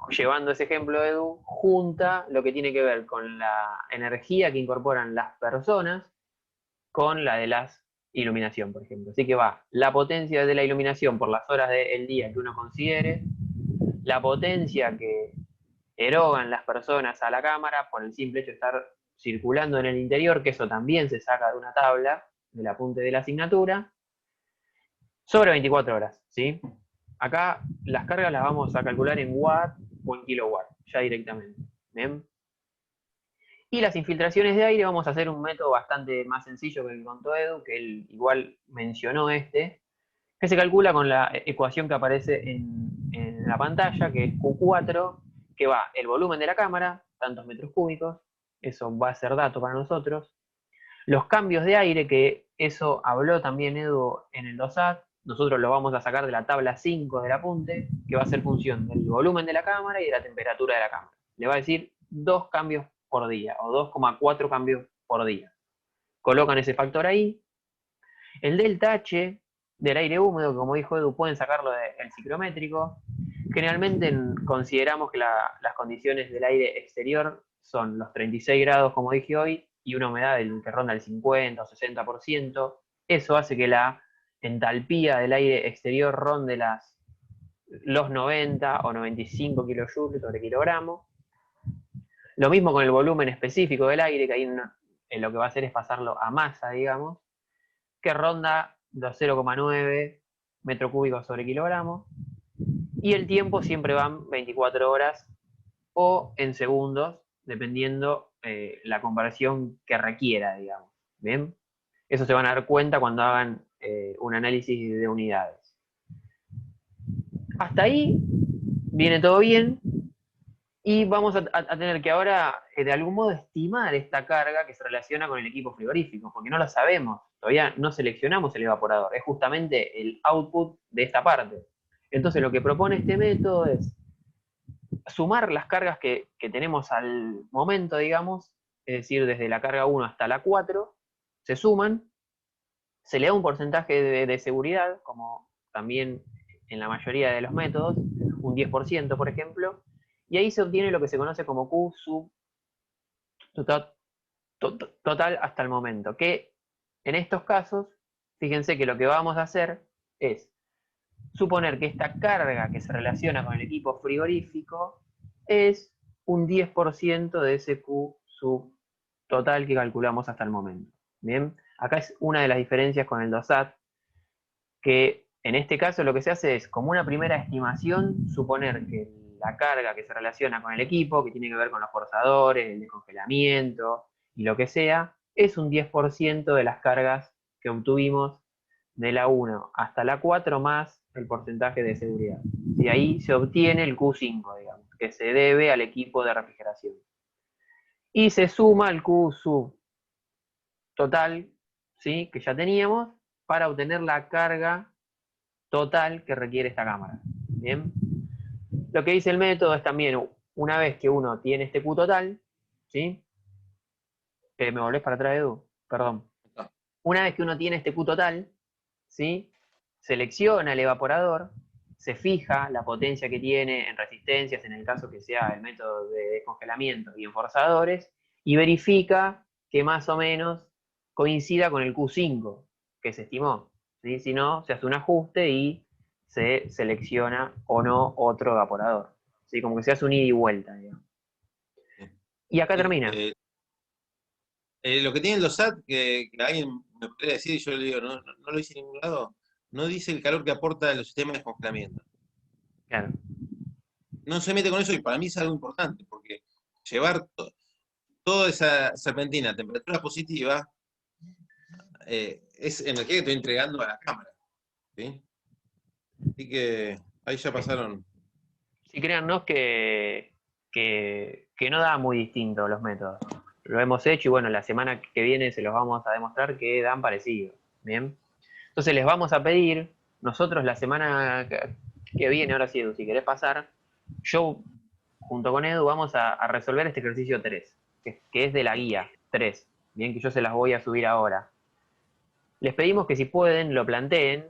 llevando ese ejemplo, Edu, junta lo que tiene que ver con la energía que incorporan las personas con la de la iluminación, por ejemplo. Así que va la potencia de la iluminación por las horas del día que uno considere, la potencia que erogan las personas a la cámara por el simple hecho de estar circulando en el interior, que eso también se saca de una tabla del apunte de la asignatura, sobre 24 horas, ¿sí? Acá las cargas las vamos a calcular en watt o en kilowatt, ya directamente. ¿Bien? Y las infiltraciones de aire vamos a hacer un método bastante más sencillo que el que contó Edu, que él igual mencionó que se calcula con la ecuación que aparece en la pantalla, que es Q4, que va el volumen de la cámara, tantos metros cúbicos, eso va a ser dato para nosotros. Los cambios de aire, que eso habló también Edu en el DOSAT, nosotros lo vamos a sacar de la tabla 5 del apunte, que va a ser función del volumen de la cámara y de la temperatura de la cámara. Le va a decir 2 cambios por día, o 2,4 cambios por día. Colocan ese factor ahí. El delta H del aire húmedo, que como dijo Edu, pueden sacarlo del ciclométrico. Generalmente consideramos que las condiciones del aire exterior son los 36 grados, como dije hoy, y una humedad que ronda el 50 o 60%. Eso hace que la entalpía del aire exterior ronde los 90 o 95 kilojoules sobre kilogramo. Lo mismo con el volumen específico del aire, que ahí lo que va a hacer es pasarlo a masa, digamos, que ronda los 0,9 metro cúbico sobre kilogramo. Y el tiempo siempre van 24 horas o en segundos, dependiendo la conversión que requiera, digamos. ¿Bien? Eso se van a dar cuenta cuando hagan un análisis de unidades. Hasta ahí viene todo bien. Y vamos a tener que ahora, de algún modo, estimar esta carga que se relaciona con el equipo frigorífico, porque no la sabemos, todavía no seleccionamos el evaporador, es justamente el output de esta parte. Entonces lo que propone este método es sumar las cargas que tenemos al momento, digamos, es decir, desde la carga 1 hasta la 4, se suman, se le da un porcentaje de seguridad, como también en la mayoría de los métodos, un 10%, por ejemplo, y ahí se obtiene lo que se conoce como Q sub total hasta el momento, que en estos casos, fíjense que lo que vamos a hacer es suponer que esta carga que se relaciona con el equipo frigorífico es un 10% de ese Q sub total que calculamos hasta el momento. Bien, acá es una de las diferencias con el DOSAT, que en este caso lo que se hace es, como una primera estimación, suponer que la carga que se relaciona con el equipo, que tiene que ver con los forzadores, el descongelamiento y lo que sea, es un 10% de las cargas que obtuvimos de la 1 hasta la 4 más el porcentaje de seguridad. Y ahí se obtiene el Q5, digamos, que se debe al equipo de refrigeración. Y se suma el Q sub total, ¿sí?, que ya teníamos, para obtener la carga total que requiere esta cámara. Bien. Lo que dice el método es también, una vez que uno tiene este Q total, ¿sí? ¿Me volvés para atrás, Edu? Perdón. Una vez que uno tiene este Q total, ¿sí?, selecciona el evaporador, se fija la potencia que tiene en resistencias, en el caso que sea el método de descongelamiento, y en forzadores, y verifica que más o menos coincida con el Q5 que se estimó, ¿sí? Si no, se hace un ajuste y se selecciona o no otro evaporador, ¿sí? Como que se hace un ida y vuelta, digamos. Y acá termina. Lo que tiene el DOSAT, que alguien me podría decir, y yo le digo, no lo dice en ningún lado, no dice el calor que aporta los sistemas de descongelamiento. Claro. No se mete con eso y para mí es algo importante, porque llevar toda esa serpentina a temperatura positiva es energía que estoy entregando a la cámara. ¿Sí? Así que ahí ya pasaron. Sí, créannos que no da muy distinto los métodos. Lo hemos hecho y bueno, la semana que viene se los vamos a demostrar que dan parecido. ¿Bien? Entonces les vamos a pedir, nosotros la semana que viene, ahora sí, Edu, si querés pasar, yo junto con Edu vamos a resolver este ejercicio 3, que es de la guía 3. Bien, que yo se las voy a subir ahora. Les pedimos que si pueden lo planteen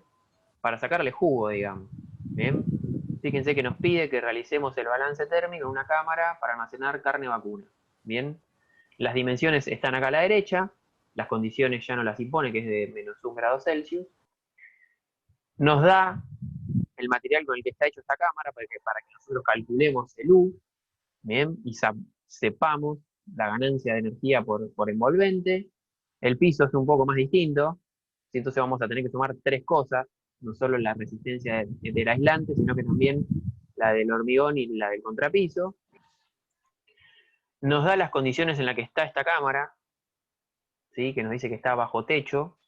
para sacarle jugo, digamos. Bien. Fíjense que nos pide que realicemos el balance térmico en una cámara para almacenar carne vacuna. Bien. Las dimensiones están acá a la derecha. Las condiciones ya no las impone, que es de -1 grado Celsius. Nos da el material con el que está hecho esta cámara para que nosotros calculemos el U. Bien. Y sepamos la ganancia de energía por envolvente. El piso es un poco más distinto. Entonces vamos a tener que sumar 3 cosas, no solo la resistencia del aislante, sino que también la del hormigón y la del contrapiso. Nos da las condiciones en las que está esta cámara, ¿sí? Que nos dice que está bajo techo.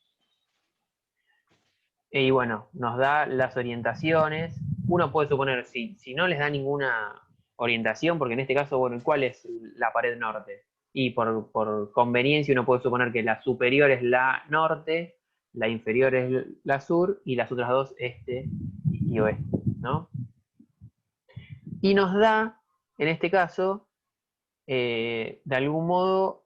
Y bueno, nos da las orientaciones. Uno puede suponer, si no les da ninguna orientación, porque en este caso, bueno, ¿cuál es la pared norte? Y por conveniencia uno puede suponer que la superior es la norte, la inferior es la sur y las otras dos este y oeste, ¿no? Y nos da, en este caso, de algún modo,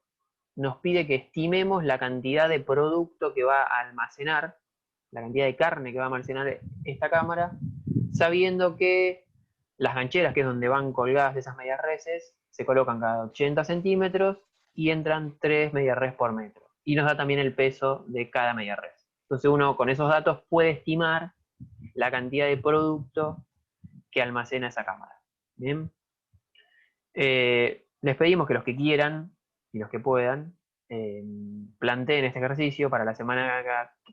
nos pide que estimemos la cantidad de producto que va a almacenar, la cantidad de carne que va a almacenar esta cámara, sabiendo que las gancheras, que es donde van colgadas esas medias reses, se colocan cada 80 centímetros y entran 3 medias res por metro. Y nos da también el peso de cada media res. Entonces uno con esos datos puede estimar la cantidad de producto que almacena esa cámara. ¿Bien? Les pedimos que los que quieran y los que puedan planteen este ejercicio para la semana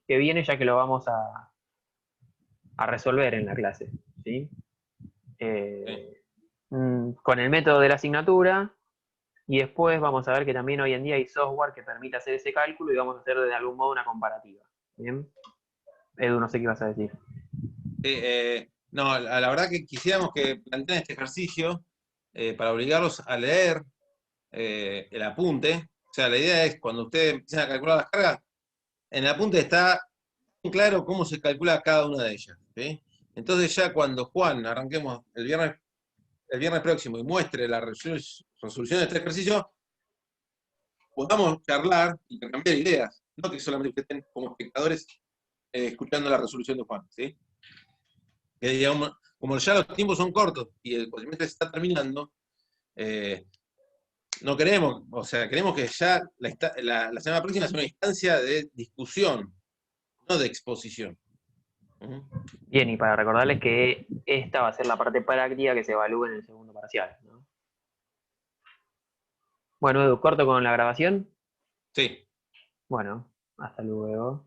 que viene, ya que lo vamos a resolver en la clase. ¿Sí? Con el método de la asignatura, y después vamos a ver que también hoy en día hay software que permite hacer ese cálculo y vamos a hacer de algún modo una comparativa. ¿Bien? Edu, no sé qué ibas a decir. No, la verdad que quisiéramos que planteen este ejercicio para obligarlos a leer el apunte. O sea, la idea es cuando ustedes empiezan a calcular las cargas, en el apunte está claro cómo se calcula cada una de ellas. ¿Sí? Entonces ya cuando Juan arranquemos el viernes próximo y muestre la resolución de este ejercicio, podamos charlar y intercambiar ideas, no que solamente estén como espectadores escuchando la resolución de Juan. ¿Sí? Que digamos, como ya los tiempos son cortos y el cuatrimestre se está terminando, no queremos, o sea, queremos que ya la semana próxima sea una instancia de discusión, no de exposición. Bien, y para recordarles que esta va a ser la parte práctica que se evalúe en el segundo parcial, ¿no? Bueno, Edu, ¿corto con la grabación? Sí. Bueno, hasta luego.